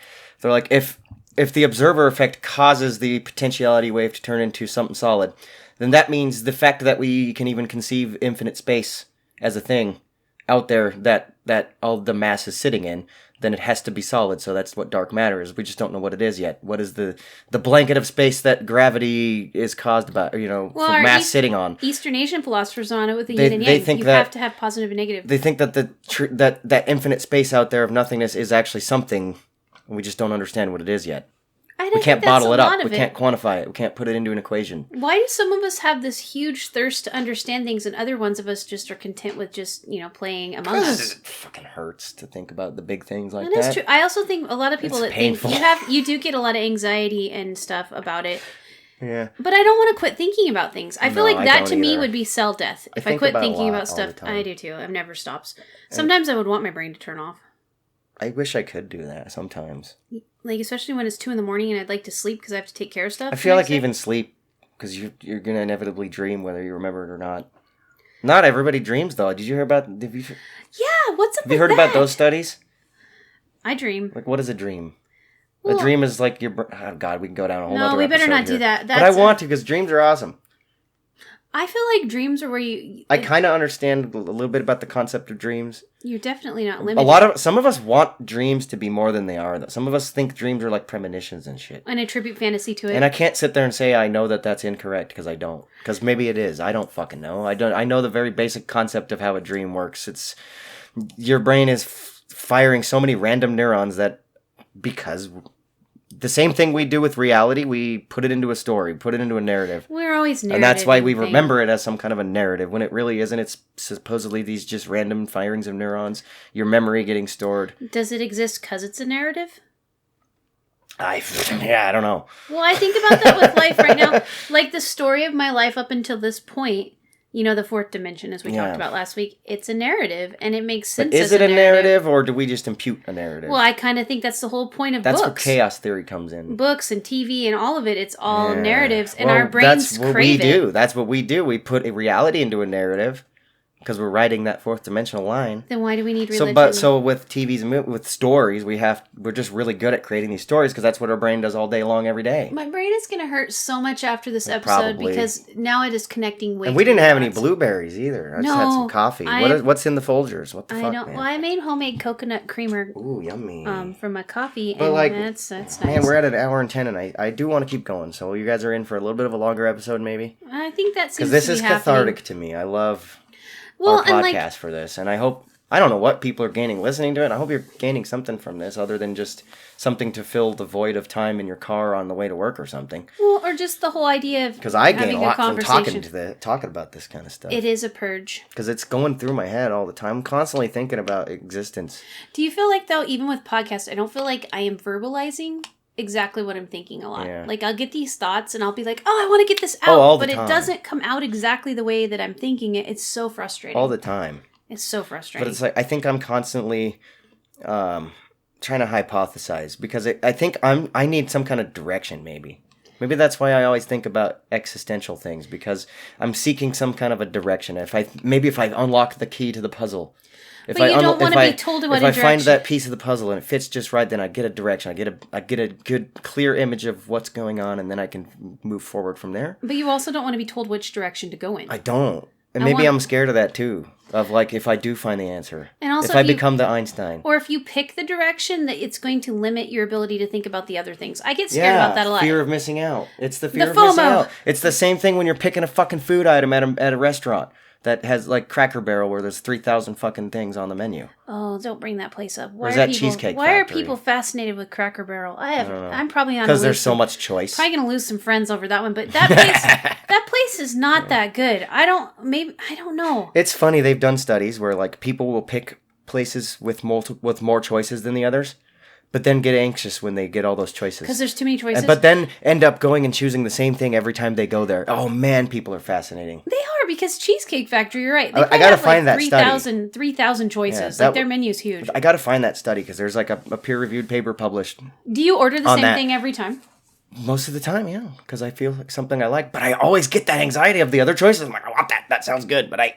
if the observer effect causes the potentiality wave to turn into something solid, then that means the fact that we can even conceive infinite space as a thing out there that all the mass is sitting in, then it has to be solid. So that's what dark matter is. We just don't know what it is yet. What is the blanket of space that gravity is caused by, from mass sitting on? Eastern Asian philosophers are on it with the yin and yang. You have to have positive and negative. They think that that infinite space out there of nothingness is actually something, and we just don't understand what it is yet. I And we I can't think that's bottle a it up. lot of We can't quantify it. We can't put it into an equation. Why do some of us have this huge thirst to understand things and other ones of us just are content with just, playing Among Us? It fucking hurts to think about the big things like That is true. I also think a lot of people It's that painful. think you do get a lot of anxiety and stuff about it. Yeah. But I don't want to quit thinking about things. I feel like I that don't to me either. would be cell death. If I think quit about a thinking lot about all stuff, the time. I do too. I've never stops. Sometimes I would want my brain to turn off. I wish I could do that sometimes. Like, especially when it's 2 a.m. and I'd like to sleep because I have to take care of stuff. I feel like even sleep, because you're going to inevitably dream whether you remember it or not. Not everybody dreams, though. Did you hear about... Yeah, what's up Have you heard about those studies? I dream. Like, what is a dream? Well, a dream is like your... Oh, God, we can go down a whole No, other we better episode not do here. that. But I want to, because dreams are awesome. I feel like dreams are where you... I kind of understand a little bit about the concept of dreams. You're definitely not limited. Some of us want dreams to be more than they are, though. Some of us think dreams are like premonitions and shit. And attribute fantasy to it. And I can't sit there and say I know that that's incorrect, because I don't. Because maybe it is. I don't fucking know. I know the very basic concept of how a dream works. It's your brain is firing so many random neurons that because the same thing we do with reality, we put it into a story, put it into a narrative. We're always narrative. And that's why we remember it as some kind of a narrative, when it really isn't. It's supposedly these just random firings of neurons, your memory getting stored. Does it exist because it's a narrative? I don't know. Well, I think about that with life right now. Like the story of my life up until this point, the fourth dimension, as we talked about last week, it's a narrative, and it makes sense. But is it a narrative, or do we just impute a narrative? Well, I kind of think that's the whole point of books. That's where chaos theory comes in. Books and TV and all of it, it's all narratives, and our brains crave it. That's what we do. That's what we do. We put a reality into a narrative, because we're writing that fourth dimensional line. Then why do we need religion? So with TVs and with stories, we're just really good at creating these stories, because that's what our brain does all day long, every day. My brain is going to hurt so much after this episode because now it is connecting way. And we didn't have any blueberries either. I just had some coffee. What's in the Folgers? What the fuck, man? Well, I made homemade coconut creamer. Ooh, yummy. For my coffee, but and that's nice. Man, we're at an hour and 10, and I do want to keep going. So you guys are in for a little bit of a longer episode, maybe. I think that seems because this to be is happening. Cathartic to me. I love our podcast for this, and I hope. I don't know what people are gaining listening to it. I hope you're gaining something from this other than just something to fill the void of time in your car on the way to work or something. Well, or just the whole idea of because I gain a lot from talking about this kind of stuff. It is a purge. Because it's going through my head all the time. I'm constantly thinking about existence. Do you feel like, though, even with podcasts, I don't feel like I am verbalizing exactly what I'm thinking a lot. Yeah. Like, I'll get these thoughts and I'll be like, I want to get this out. But it doesn't come out exactly the way that I'm thinking it. It's so frustrating. All the time. It's so frustrating. But it's like, I think I'm constantly trying to hypothesize because I think I need some kind of direction, maybe. Maybe that's why I always think about existential things, because I'm seeking some kind of a direction. If I unlock the key to the puzzle. But you don't want to be told what direction. If I find that piece of the puzzle and it fits just right, then I get a direction. I get a good, clear image of what's going on, and then I can move forward from there. But you also don't want to be told which direction to go in. I don't. And maybe I'm scared of that too. Of like, if I do find the answer. And also if I become the Einstein. Or if you pick the direction, that it's going to limit your ability to think about the other things. I get scared about that a lot. Fear of missing out. It's the fear of missing out. It's the same thing when you're picking a fucking food item at a restaurant that has like Cracker Barrel where there's 3,000 fucking things on the menu. Oh, don't bring that place up. Where's that Cheesecake Factory? Why are people fascinated with Cracker Barrel? I'm probably on because there's so much choice. Probably gonna lose some friends over that one, but that place is not that good. I don't know. It's funny, they've done studies where like people will pick places with more choices than the others, but then get anxious when they get all those choices. Because there's too many choices. But then end up going and choosing the same thing every time they go there. Oh man, people are fascinating. They are, because Cheesecake Factory, you're right. I gotta find that study. 3,000 choices. Yeah, their menu's huge. I gotta find that study because there's like a peer-reviewed paper published. Do you order the same thing every time? Most of the time, yeah. Because I feel like something I like. But I always get that anxiety of the other choices. I'm like, I want that. That sounds good. But I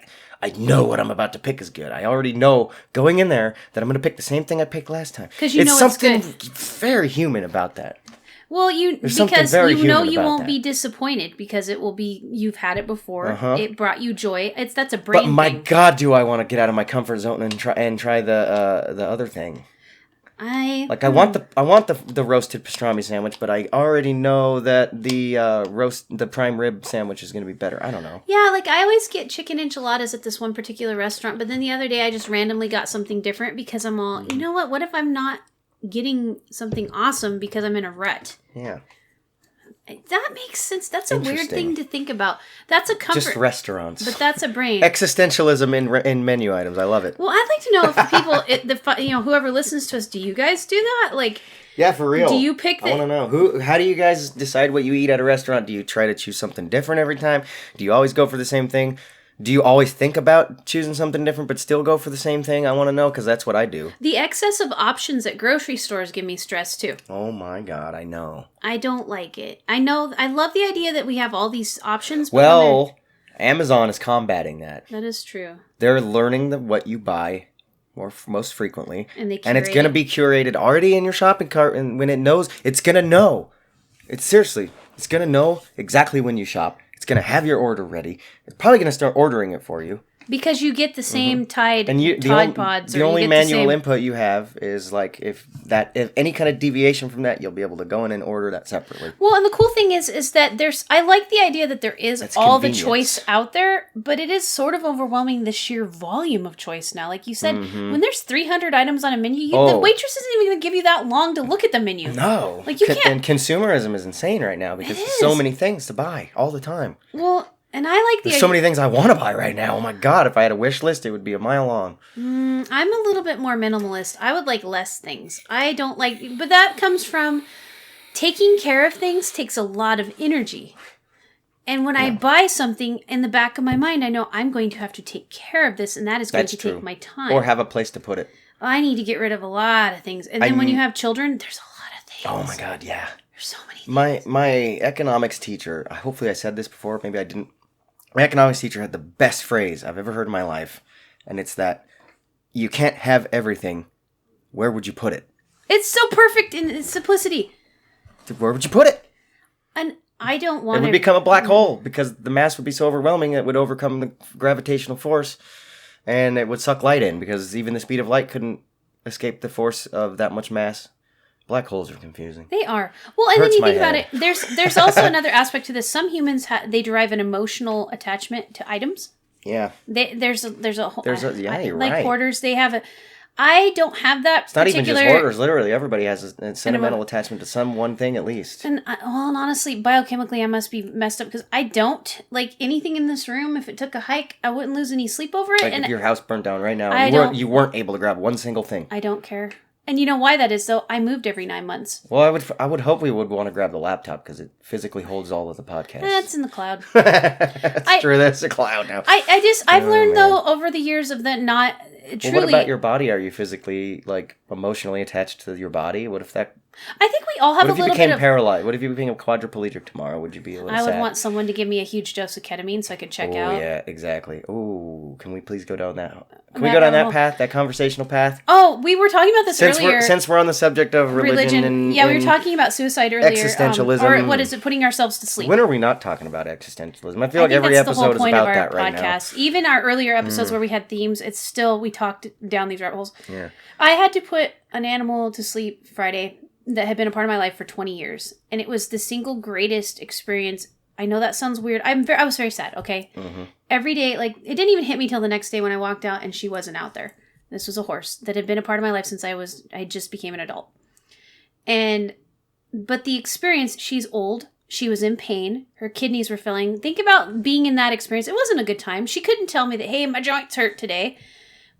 know what I'm about to pick is good. I already know going in there that I'm going to pick the same thing I picked last time. Because you know it's good. Something very human about that. Well, because you know you won't be disappointed because it will be, you've had it before. Uh-huh. It brought you joy. That's a brain thing. But my God, do I want to get out of my comfort zone and try the other thing. I want the roasted pastrami sandwich, but I already know that the prime rib sandwich is going to be better. I don't know. Yeah, like I always get chicken enchiladas at this one particular restaurant, but then the other day I just randomly got something different because I'm all, you know what if I'm not getting something awesome because I'm in a rut. Yeah. That makes sense. That's a weird thing to think about. That's a comfort. Just restaurants. But that's a brain. Existentialism in menu items. I love it. Well, I'd like to know if people, whoever listens to us, do you guys do that? Like, yeah, for real. Do you pick I want to know. How do you guys decide what you eat at a restaurant? Do you try to choose something different every time? Do you always go for the same thing? Do you always think about choosing something different but still go for the same thing? I want to know because that's what I do. The excess of options at grocery stores give me stress too. Oh my God, I know. I don't like it. I know. I love the idea that we have all these options. But well, Amazon is combating that. That is true. They're learning what you buy most frequently. And it's going to be curated already in your shopping cart. And when it knows, it's going to know. It's going to know exactly when you shop. It's going to have your order ready. It's probably going to start ordering it for you. Because you get the same Tide Pods. The only manual input you have is like if any kind of deviation from that, you'll be able to go in and order that separately. Well, and the cool thing is that I like the idea that there is the choice out there, but it is sort of overwhelming the sheer volume of choice now. Like you said, when there's 300 items on a menu, the waitress isn't even going to give you that long to look at the menu. No. Like you can't. And consumerism is insane right now because there's so many things to buy all the time. Well, and I like There's so many things I want to buy right now. Oh my God, if I had a wish list, it would be a mile long. I'm a little bit more minimalist. I would like less things. I don't like, but that comes from taking care of things takes a lot of energy. And when I buy something, in the back of my mind, I know I'm going to have to take care of this, and that is going to take my time. Or have a place to put it. I need to get rid of a lot of things. And then when you have children, there's a lot of things. Oh my God, yeah. There's so many things. My economics teacher, hopefully I said this before, maybe I didn't. My economics teacher had the best phrase I've ever heard in my life, and it's that you can't have everything. Where would you put it? It's so perfect in its simplicity. Where would you put it? And I don't want it would become a black hole because the mass would be so overwhelming it would overcome the gravitational force, and it would suck light in because even the speed of light couldn't escape the force of that much mass. Black holes are confusing. They are. Well, and then you think about it. There's also another aspect to this. Some humans they derive an emotional attachment to items. Yeah. There's a whole. You're like right. Hoarders, they have a. I don't have that. It's not even just hoarders. Literally, everybody has a sentimental attachment to some one thing at least. And honestly, biochemically, I must be messed up because I don't like anything in this room. If it took a hike, I wouldn't lose any sleep over it. Like if your house burned down right now, you weren't able to grab one single thing. I don't care. And you know why that is, though? I moved every 9 months. Well, I would hope we would want to grab the laptop because it physically holds all of the podcasts. That's in the cloud. That's true. That's a cloud now. I've learned, though, over the years of that not truly... Well, what about your body? Are you physically, emotionally attached to your body? What if that... I think we all have a little bit of... What if you became paralyzed? What if you became a quadriplegic tomorrow? Would you be a little sad? I would want someone to give me a huge dose of ketamine so I could check out. Oh, yeah, exactly. Oh, can we please go down that... Can we go down that path, that conversational path? Oh, we were talking about this earlier. Since we're on the subject of religion and... Yeah, we were talking about suicide earlier. Existentialism. Or what is it, putting ourselves to sleep. When are we not talking about existentialism? I feel like every episode is about that right now. Even our earlier episodes where we had themes, it's still, we talked down these rabbit holes. Yeah. I had to put an animal to sleep Friday that had been a part of my life for 20 years. And it was the single greatest experience. I know that sounds weird. I was very sad, okay? Mm-hmm. Every day, it didn't even hit me till the next day when I walked out and she wasn't out there. This was a horse that had been a part of my life since I just became an adult. But the experience, she's old. She was in pain. Her kidneys were failing. Think about being in that experience. It wasn't a good time. She couldn't tell me that, hey, my joints hurt today.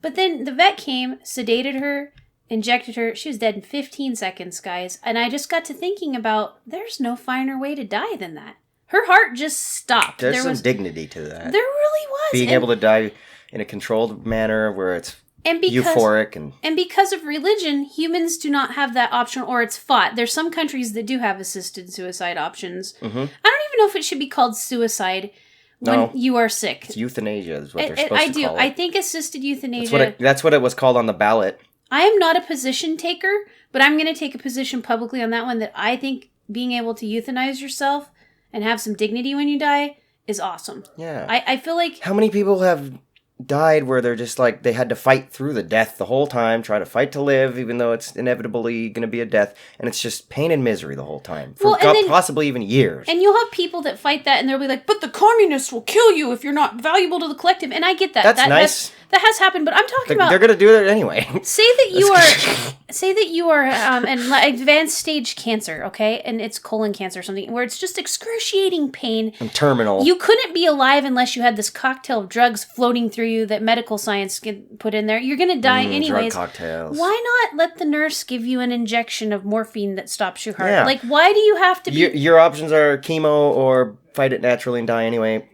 But then the vet came, sedated her, injected her. She was dead in 15 seconds, guys. And I just got to thinking about, there's no finer way to die than that. Her heart just stopped. There's some dignity to that. There really was. Being able to die in a controlled manner where it's euphoric. And because of religion, humans do not have that option, or it's fought. There's some countries that do have assisted suicide options. Mm-hmm. I don't even know if it should be called suicide when you are sick. It's euthanasia is what they're supposed to call it. I think assisted euthanasia. That's what it was called on the ballot. I am not a position taker, but I'm going to take a position publicly on that one that I think being able to euthanize yourself and have some dignity when you die is awesome. Yeah. I feel like... How many people have died where they're just they had to fight through the death the whole time, try to fight to live, even though it's inevitably going to be a death, and it's just pain and misery the whole time. For possibly even years. And you'll have people that fight that, and they'll be like, but the communists will kill you if you're not valuable to the collective. And I get that. That's nice. That has happened, but I'm talking about... They're going to do it anyway. Say that you are an advanced stage cancer, okay? And it's colon cancer or something, where it's just excruciating pain. And terminal. You couldn't be alive unless you had this cocktail of drugs floating through you that medical science can put in there. You're going to die anyways. Drug cocktails. Why not let the nurse give you an injection of morphine that stops your heart? Yeah. Like, why do you have to be... Your options are chemo or fight it naturally and die anyway.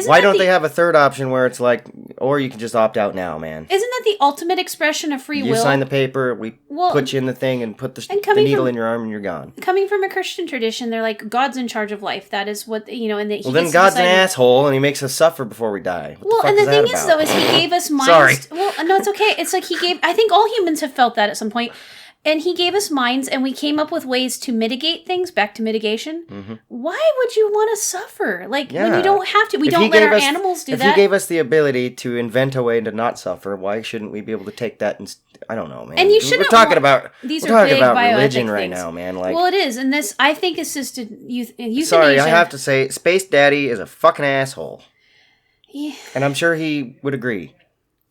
Why don't they have a third option where it's like, or you can just opt out now, man? Isn't that the ultimate expression of free will? You sign the paper, we put you in the thing and put the needle in your arm and you're gone. Coming from a Christian tradition, they're like, God's in charge of life. That is what, and he then God's an asshole and he makes us suffer before we die. And the thing is, though, is he gave us minds. Sorry. Well, no, it's okay. It's like I think all humans have felt that at some point. And he gave us minds, and we came up with ways to mitigate things, back to mitigation. Mm-hmm. Why would you want to suffer? Like, when you don't have to. We don't let our animals do that. If he gave us the ability to invent a way to not suffer, why shouldn't we be able to take that and... I don't know, man. And you shouldn't... We're talking about religion right now, man. Like, well, it is. And this, I think, assisted euthanasia. Sorry, I have to say, Space Daddy is a fucking asshole. Yeah. And I'm sure he would agree.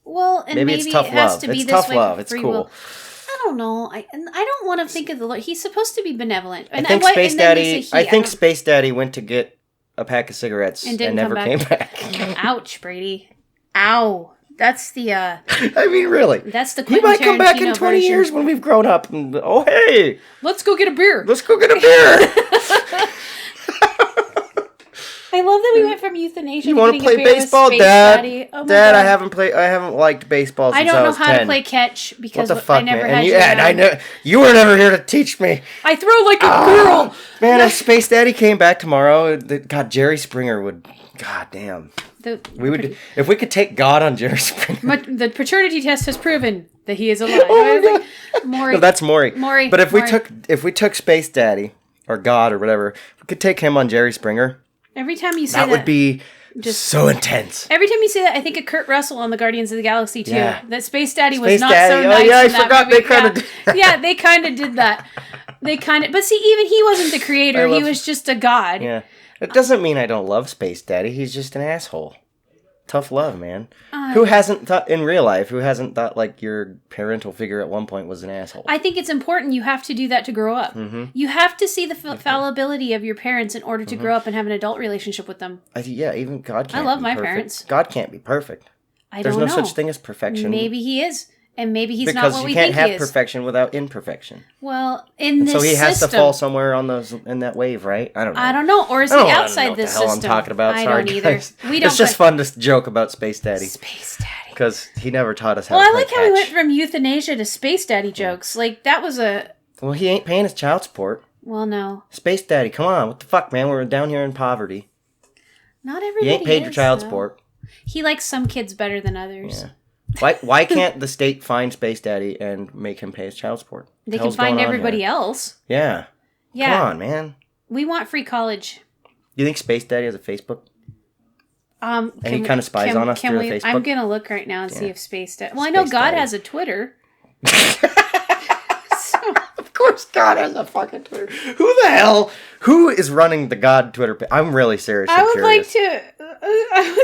Well, and maybe it's tough it has love. to be it's this tough way love. for It's free cool. will. I don't know. I don't want to think of the Lord. He's supposed to be benevolent. I think Space Daddy. I think Space Daddy went to get a pack of cigarettes and never came back. Ouch, Brady! Ow! That's the. I mean, really. That's the. He might come back in 20 years when we've grown up. And, oh, hey! Let's go get a beer. Let's go get a beer. I love that we went from euthanasia. You want to play baseball, Dad? Oh Dad, I haven't liked baseball since I was 10. I don't know how to play catch because what the fuck, I never man? had I know you were never here to teach me. I throw like a girl. Man, if Space Daddy came back tomorrow, God, Jerry Springer would. God damn. We would if we could take God on Jerry Springer. The paternity test has proven that he is alive. Oh Maury. No, that's Maury. But if we took Space Daddy or God or whatever, we could take him on Jerry Springer. Every time you say that would be so intense. Every time you say that, I think of Kurt Russell on the Guardians of the Galaxy too. Yeah. That Space Daddy was not so nice. I forgot movie. they kind of did that. Yeah, they kind of did that. But see, even he wasn't the creator. He was just a god. Yeah. It doesn't mean I don't love Space Daddy. He's just an asshole. Tough love, man. Who hasn't thought in real life? Who hasn't thought like your parental figure at one point was an asshole? I think it's important. You have to do that to grow up. Mm-hmm. You have to see the fallibility of your parents in order to grow up and have an adult relationship with them. Even God can't. I love be my perfect. parents. God can't be perfect. There's no such thing as perfection. Maybe he is. And maybe he's not what we think he is. Because you can't have perfection without imperfection. Well, in this system... So he has to fall somewhere in that wave, right? I don't know. Or is he outside this system? I don't know what the hell I'm talking about. I Sorry, don't either. Guys. It's just fun to joke about Space Daddy. Space Daddy. Because he never taught us how to play catch. Well, I like how we went from euthanasia to Space Daddy jokes. Like, that was a... Well, he ain't paying his child support. Well, no. Space Daddy, come on. What the fuck, man? We're down here in poverty. Not everybody You ain't paid your child support. He likes some kids better than others. Yeah. Why can't the state find Space Daddy and make him pay his child support? They can find everybody else. Yeah. Come on, man. We want free college. Do you think Space Daddy has a Facebook? And he kind of spies on us through Facebook? I'm going to look right now and see if Space Daddy... Well, I know God has a Twitter. Of course God has a fucking Twitter. Who is running the God Twitter page? I'm really seriously curious. Like to...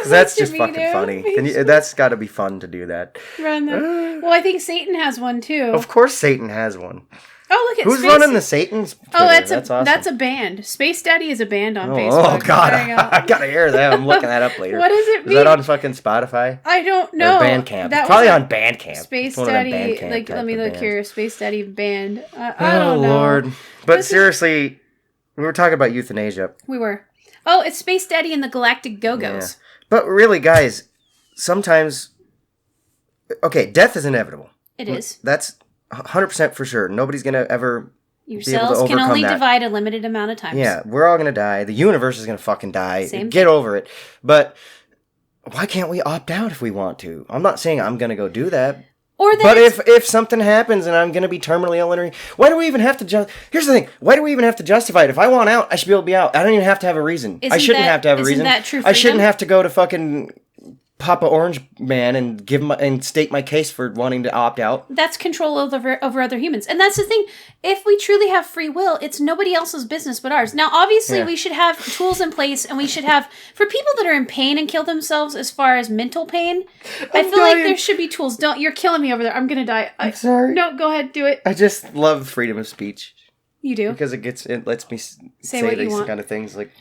that's just fucking funny. That's got to be fun to do that. Well, I think Satan has one too. Of course Satan has one. Oh, look at Who's running the Satan's Twitter? Oh, that's awesome. That's a band. Space Daddy is a band on Facebook. Oh, God. I got to hear that. I'm looking that up later. What does it mean? Is that on fucking Spotify? I don't know. Or Bandcamp. It's probably on Bandcamp. Space Daddy. Let me look here. Space Daddy band. I don't know. Oh, Lord. But seriously, we were talking about euthanasia. We were. Oh, it's Space Daddy and the Galactic Go-Go's. Yeah. But really, guys, sometimes... Okay, death is inevitable. It is. That's 100% for sure. Nobody's going to ever Your be able to cells overcome can only that. divide a limited amount of times. Yeah, we're all going to die. The universe is going to fucking die. Same Get over it. But why can't we opt out if we want to? I'm not saying I'm going to go do that. But if something happens and I'm going to be terminally ill and why do we even have to here's the thing. Why do we even have to justify it? If I want out, I should be able to be out. I don't even have to have a reason. I shouldn't have to have a reason. Isn't that true I shouldn't have to go to fucking Papa Orange Man and and state my case for wanting to opt out. That's control over other humans. And that's the thing. If we truly have free will, it's nobody else's business but ours. Now, obviously, we should have tools in place, and we should have, for people that are in pain and kill themselves as far as mental pain, I feel like there should be tools. You're killing me over there. I'm going to die. I'm sorry. No, go ahead. Do it. I just love freedom of speech. You do? Because it lets me say these kind of things like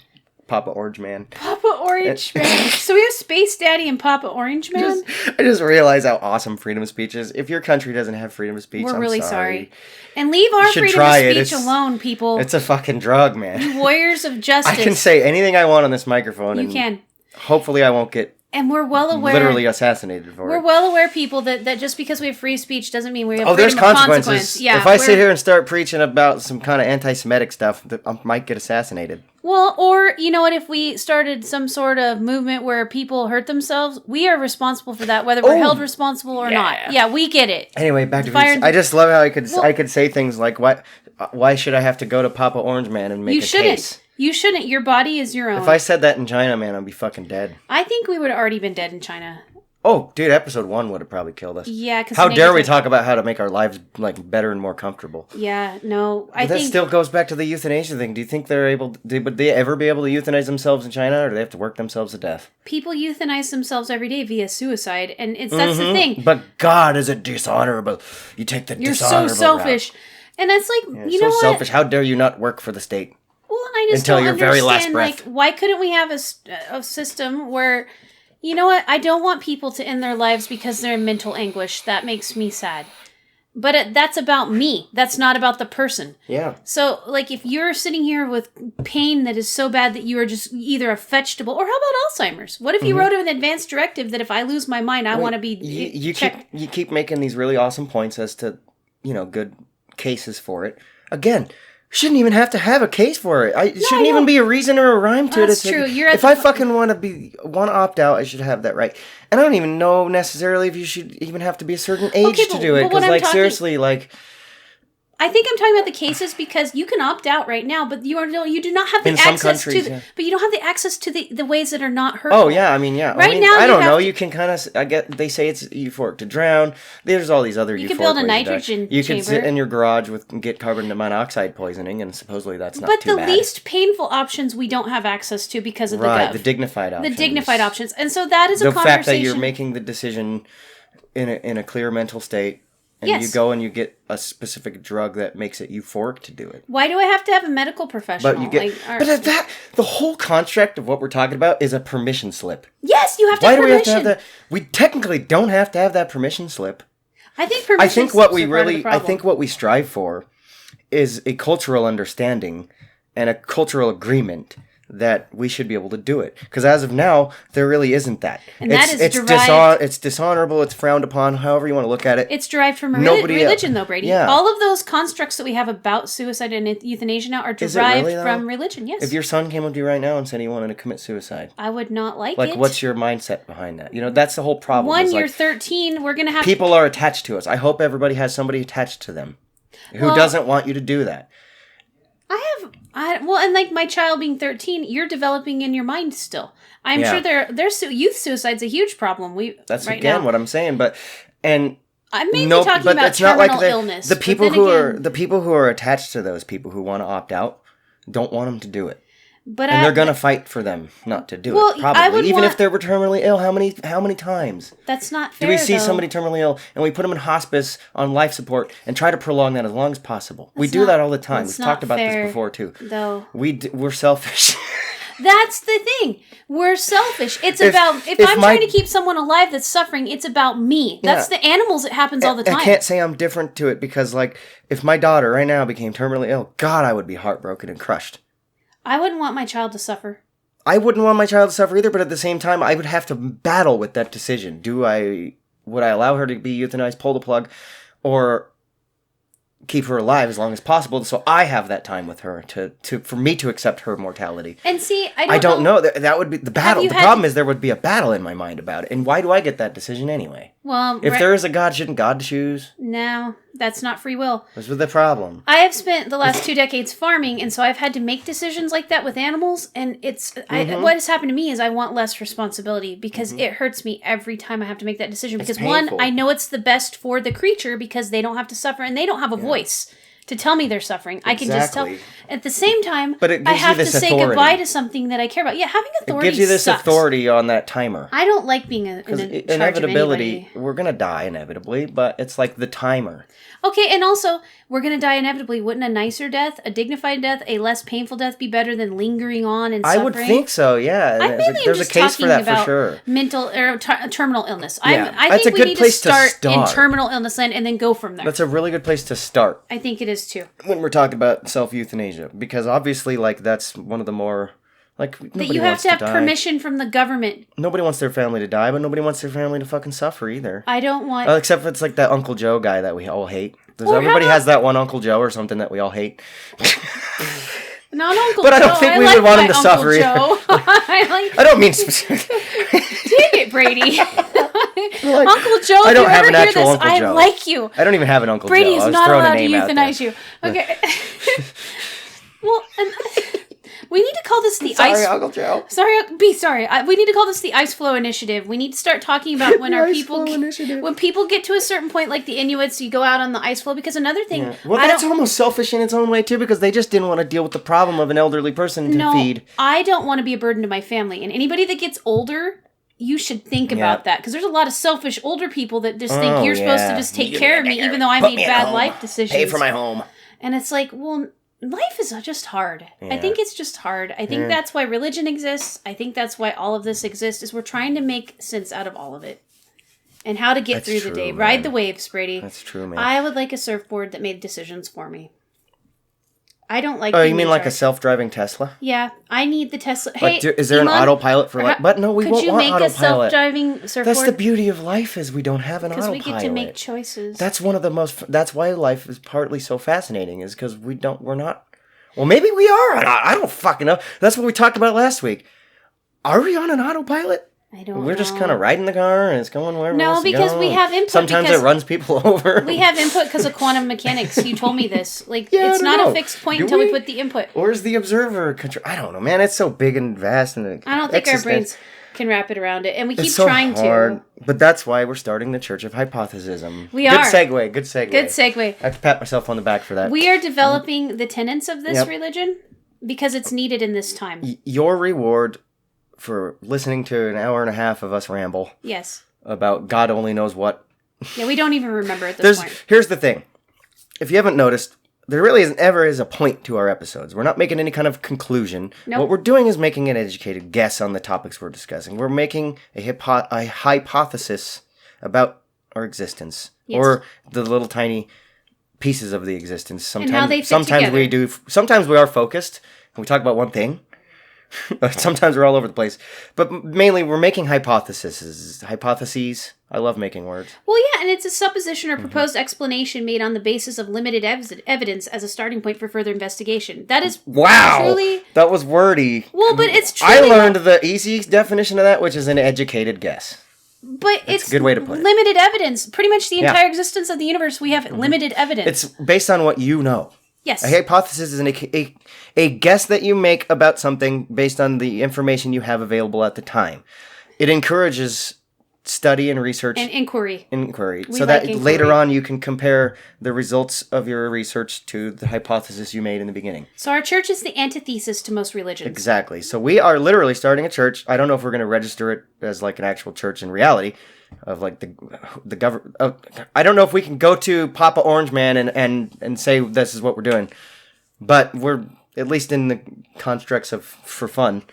Papa Orange Man. Papa Orange Man. So we have Space Daddy and Papa Orange Man? I just realize how awesome freedom of speech is. If your country doesn't have freedom of speech, we're really sorry. And leave our freedom of speech alone, people. It's a fucking drug, man. You warriors of justice. I can say anything I want on this microphone. You can. Hopefully I won't get and we're well aware, literally assassinated for it. We're well aware, people, that just because we have free speech doesn't mean we have there's freedom of consequences. Consequence. Yeah, if I sit here and start preaching about some kind of anti-Semitic stuff, I might get assassinated. Well, or, you know what, if we started some sort of movement where people hurt themselves, we are responsible for that, whether we're held responsible or not. Yeah, we get it. Anyway, back to Fire. I just love how I could say things like, why should I have to go to Papa Orange Man and make a case? You shouldn't. Your body is your own. If I said that in China, man, I'd be fucking dead. I think we would have already been dead in China. Oh, dude, episode 1 would have probably killed us. Yeah, because how dare we talk about how to make our lives like better and more comfortable? Yeah, no, I think that still goes back to the euthanasia thing. Do you think would they ever be able to euthanize themselves in China, or do they have to work themselves to death? People euthanize themselves every day via suicide, and that's the thing. But God, is it dishonorable? You take the dishonorable You're so selfish, route. And that's like you know what? Selfish. How dare you not work for the state? Well, and I just until don't your understand, very last breath. Like, why couldn't we have a system where, you know what? I don't want people to end their lives because they're in mental anguish. That makes me sad. But that's about me. That's not about the person. Yeah. So, like, if you're sitting here with pain that is so bad that you are just either a vegetable, or how about Alzheimer's? What if you wrote an advance directive that if I lose my mind, I want to be you keep making these really awesome points as to, good cases for it. Again, shouldn't even have to have a case for it. It shouldn't even be a reason or a rhyme to it. That's true. If I fucking want to opt out, I should have that right. And I don't even know necessarily if you should even have to be a certain age to do it. Because, seriously, I think I'm talking about the cases because you can opt out right now, but you do not have the access to. But you don't have the access to the ways that are not hurtful. Oh yeah, I mean yeah. Right now, I don't know. You can kind of. They say it's euphoric to drown. There's all these other. You can build a nitrogen chamber. You can sit in your garage and get carbon monoxide poisoning, and supposedly that's not too bad. But the least painful options we don't have access to because of the dignified options. The dignified options, and so that is a conversation. The fact that you're making the decision in a clear mental state. And you go and you get a specific drug that makes it euphoric to do it. Why do I have to have a medical professional? But the whole construct of what we're talking about is a permission slip. Yes, you have to have permission. Why do we have to have that? We technically don't have to have that permission slip. I think permission slips are part of the problem. I think what we strive for is a cultural understanding and a cultural agreement that we should be able to do it. Because as of now, there really isn't that. And derived... It's dishonorable, it's frowned upon, however you want to look at it. It's derived from religion, though, Brady. Yeah. All of those constructs that we have about suicide and euthanasia now are derived from religion, yes. If your son came up to you right now and said he wanted to commit suicide... I would not like it. Like, what's your mindset behind that? That's the whole problem. One, you're 13, we're going to have... People are attached to us. I hope everybody has somebody attached to them who doesn't want you to do that. And like my child being 13, you're developing in your mind still. I'm sure there's youth suicide's a huge problem. That's right again now. What I'm saying, I'm mainly talking about terminal illness. The people who are attached to those people who want to opt out don't want them to do it. And they're going to fight for them not to do it. Probably. Even if they were terminally ill, how many times? That's not fair, do we see somebody terminally ill and we put them in hospice on life support and try to prolong that as long as possible? We do that all the time. We've talked about this before, too. Though. We're selfish. That's the thing. We're selfish. It's about... If I'm trying to keep someone alive that's suffering, it's about me. That's the animals. It happens all the time. I can't say I'm different to it because, if my daughter right now became terminally ill, God, I would be heartbroken and crushed. I wouldn't want my child to suffer. I wouldn't want my child to suffer either, but at the same time, I would have to battle with that decision. Would I allow her to be euthanized, pull the plug, or keep her alive as long as possible so I have that time with her for me to accept her mortality? And see, I don't know. That would be the battle. The problem is there would be a battle in my mind about it. And why do I get that decision anyway? Well, if there is a God, shouldn't God choose? No. That's not free will. This was the problem. I have spent the last 2 decades farming, and so I've had to make decisions like that with animals, and what has happened to me is I want less responsibility because it hurts me every time I have to make that decision. Because one, I know it's the best for the creature because they don't have to suffer, and they don't have a voice to tell me they're suffering. I can just tell. At the same time, but it gives I have you to this say authority. goodbye to something that I care about. Yeah, having authority It gives you this sucks. authority on that timer. I don't like being in charge of anybody. We're going to die inevitably, but it's like the timer. Okay, and also, we're going to die inevitably. Wouldn't a nicer death, a dignified death, a less painful death be better than lingering on and suffering? I would think so, yeah. There's a case for that for sure. Mental or terminal illness. Yeah. I think we need to start in terminal illness land and then go from there. That's a really good place to start. I think it is too. When we're talking about self-euthanasia, because obviously, like, that's one of the more... Like, that you have to have permission from the government. Nobody wants their family to die, but nobody wants their family to fucking suffer either. I don't want... except if it's like that Uncle Joe guy that we all hate. Everybody has that one Uncle Joe or something that we all hate. Not Uncle Joe. But I don't think we would want him to suffer either. I don't mean specifically. Damn it, Brady. Uncle Joe, I don't have an actual Uncle Joe. I like you. I don't even have an Uncle Brady Joe. Brady is not allowed to euthanize you. Okay. Well, we need to call this the Sorry, Uncle Joe. Sorry. We need to call this the Ice Flow Initiative. We need to start talking about when when people get to a certain point, like the Inuits, you go out on the ice floe. Because another thing, well, that's almost selfish in its own way too, because they just didn't want to deal with the problem of an elderly person to feed. I don't want to be a burden to my family, and anybody that gets older, you should think about that, because there's a lot of selfish older people that just think you're supposed to just take care of me, even though I made bad life decisions. Pay for my home. And it's like, well, life is just hard. Yeah. I think it's just hard. I think that's why religion exists. I think that's why all of this exists, is we're trying to make sense out of all of it. And how to get through the day. Man. Ride the waves, Brady. That's true, man. I would like a surfboard that made decisions for me. I don't like... Oh, you mean like a self-driving Tesla? Yeah, I need the Tesla. Hey, is there an autopilot for life? But no, we won't want autopilot. Could you make a self-driving surfboard? That's the beauty of life, is we don't have an autopilot. Because we get to make choices. That's one of the most... That's why life is partly so fascinating, is because we're not... Well, maybe we are. I don't fucking know. That's what we talked about last week. Are we on an autopilot? I don't know. We're just kind of riding the car and it's going wherever it wants to go. No, because we have input. Sometimes it runs people over. We have input because of quantum mechanics. You told me this. Like, it's not a fixed point until we put the input. Or is the observer control? I don't know, man. It's so big and vast. And I don't think our brains can wrap it around it. And we keep trying to. But that's why we're starting the Church of Hypothesism. We are. Good segue. Good segue. I have to pat myself on the back for that. We are developing the tenets of this religion because it's needed in this time. Your reward for listening to an hour and a half of us ramble. Yes. About God only knows what. Yeah, we don't even remember at this point. Here's the thing. If you haven't noticed, there really ever is a point to our episodes. We're not making any kind of conclusion. Nope. What we're doing is making an educated guess on the topics we're discussing. We're making a hypothesis about our existence. Yes. Or the little tiny pieces of the existence. And how they fit together. Sometimes we are focused and we talk about one thing. Sometimes we're all over the place. But mainly we're making hypotheses. I love making words. Well, yeah, and it's a supposition or proposed explanation made on the basis of limited evidence as a starting point for further investigation. That is truly... That was wordy. Well, but it's truly... I learned the easy definition of that, which is an educated guess. But it's a good way to put it. Limited evidence. Pretty much the entire existence of the universe, we have limited evidence. It's based on what you know. Yes. A hypothesis is a guess that you make about something based on the information you have available at the time. It encourages study and research. And inquiry. So that later on you can compare the results of your research to the hypothesis you made in the beginning. So our church is the antithesis to most religions. Exactly. So we are literally starting a church. I don't know if we're going to register it as like an actual church in reality. Of like the government. I don't know if we can go to Papa Orange Man and say this is what we're doing, but we're at least in the constructs of for fun.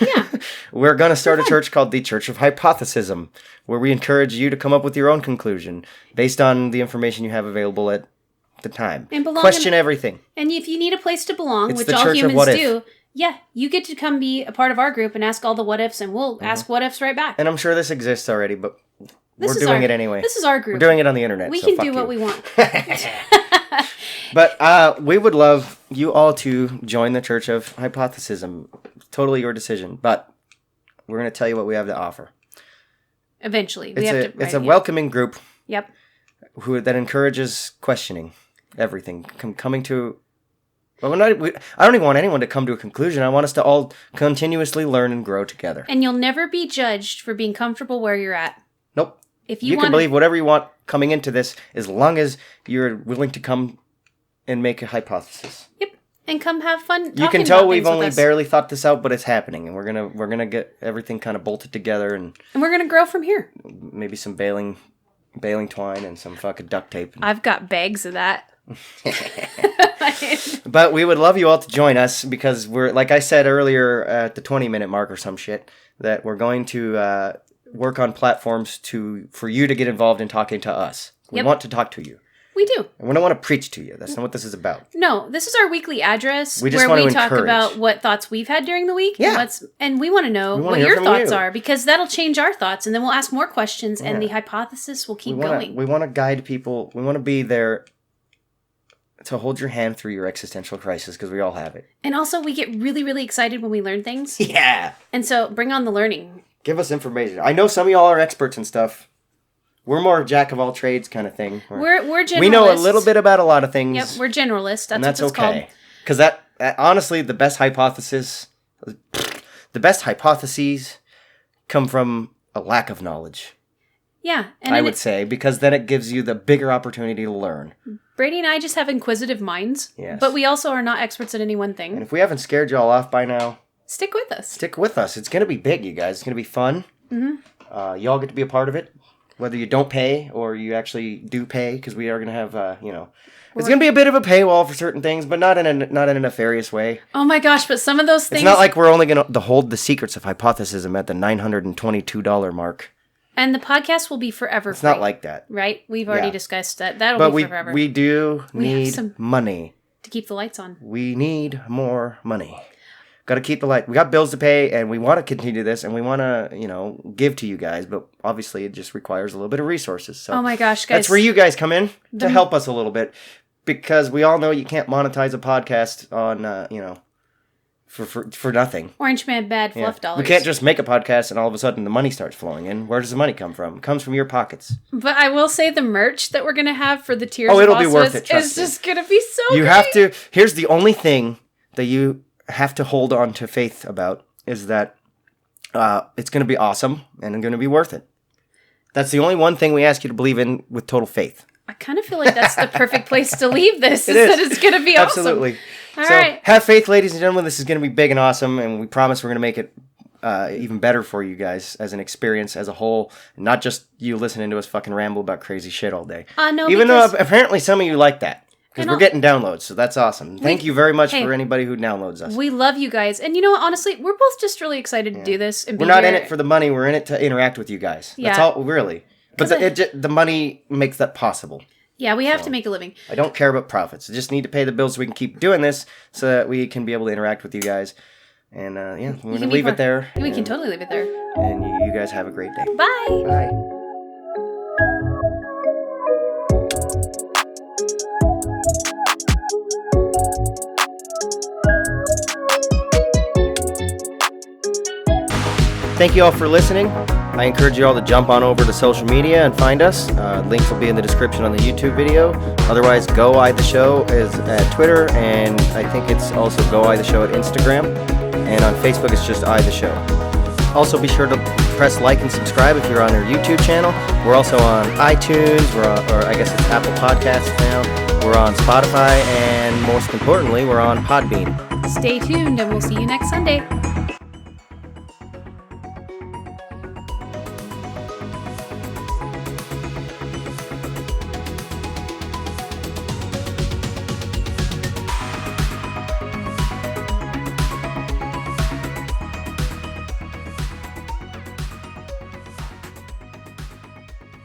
Yeah, we're gonna start a church called the Church of Hypothesism, where we encourage you to come up with your own conclusion based on the information you have available at the time. And question everything. And if you need a place to belong, which all humans do. Yeah, you get to come be a part of our group and ask all the what ifs, and we'll ask what ifs right back. And I'm sure this exists already, but we're doing it anyway. This is our group. We're doing it on the internet. We can do what we want. But we would love you all to join the Church of Hypothesism. Totally your decision, but we're going to tell you what we have to offer. Eventually. It's a welcoming group. Yep. that encourages questioning everything, coming to. Well, I don't even want anyone to come to a conclusion. I want us to all continuously learn and grow together. And you'll never be judged for being comfortable where you're at. Nope. If you can believe whatever you want coming into this, as long as you're willing to come and make a hypothesis. Yep. And come have fun. You can tell we've only barely thought this out, but it's happening, and we're gonna get everything kind of bolted together, and we're gonna grow from here. Maybe some baling twine and some fucking duct tape. I've got bags of that. But we would love you all to join us, because we're, like I said earlier at the 20-minute mark or some shit, that we're going to work on platforms for you to get involved in talking to us. We want to talk to you. We do. And we don't want to preach to you. That's not what this is about. No, this is our weekly address where we talk about what thoughts we've had during the week. Yeah. And we want to know what your thoughts are, because that'll change our thoughts, and then we'll ask more questions, and the hypothesis will keep going. We want to guide people. We want to be there to hold your hand through your existential crisis, because we all have it. And also, we get really, really excited when we learn things. Yeah. And so, bring on the learning. Give us information. I know some of y'all are experts and stuff. We're more jack of all trades kind of thing. We're generalists. We know a little bit about a lot of things. Yep, we're generalists. That's what it's okay. called. Because that honestly, the best hypotheses come from a lack of knowledge. Yeah. And I would say, because then it gives you the bigger opportunity to learn. Brady and I just have inquisitive minds. Yes. But we also are not experts at any one thing. And if we haven't scared y'all off by now, stick with us. Stick with us. It's going to be big, you guys. It's going to be fun. Mm-hmm. Y'all get to be a part of it. Whether you don't pay or you actually do pay, because we are going to have, it's going to be a bit of a paywall for certain things, but not in a nefarious way. Oh my gosh, but some of those things... It's not like we're only going to hold the secrets of hypothesism at the $922 mark. And the podcast will be forever free. It's free. Not like that. Right? We've already discussed that. That'll be forever. But we do need money. To keep the lights on. We need more money. Got to keep the light. We got bills to pay, and we want to continue this, and we want to, give to you guys. But obviously, it just requires a little bit of resources. So oh my gosh, guys! That's where you guys come in to help us a little bit, because we all know you can't monetize a podcast on, for nothing. Orange Man bad fluff dollars. We can't just make a podcast and all of a sudden the money starts flowing in. Where does the money come from? It comes from your pockets. But I will say the merch that we're gonna have for the tiers. Oh, it'll be worth it. It's just gonna be so. You great. have to. Here's the only thing that you have to hold on to faith about, is that it's going to be awesome and going to be worth it. That's the only one thing we ask you to believe in with total faith. I kind of feel like that's the perfect place to leave this. It is is. that it's going to be awesome. Absolutely. All right. Have faith, ladies and gentlemen. This is going to be big and awesome, and we promise we're going to make it even better for you guys as an experience as a whole, not just you listening to us fucking ramble about crazy shit all day. No, even though apparently some of you like that. Because we're getting downloads, so that's awesome. Thank you very much for anybody who downloads us. We love you guys. And you know what, honestly, we're both just really excited to do this. And we're not in it for the money. We're in it to interact with you guys. Yeah. That's all, really. But the money makes that possible. Yeah, we have to make a living. I don't care about profits. I just need to pay the bills so we can keep doing this, so that we can be able to interact with you guys. And, we're going to leave it there. We can totally leave it there. And you guys have a great day. Bye. Bye. Thank you all for listening. I encourage you all to jump on over to social media and find us. Links will be in the description on the YouTube video. Otherwise, Go I The Show is at Twitter, and I think it's also Go I The Show at Instagram. And on Facebook, it's just I The Show. Also, be sure to press like and subscribe if you're on our YouTube channel. We're also on iTunes, or I guess it's Apple Podcasts now. We're on Spotify, and most importantly, we're on Podbean. Stay tuned, and we'll see you next Sunday.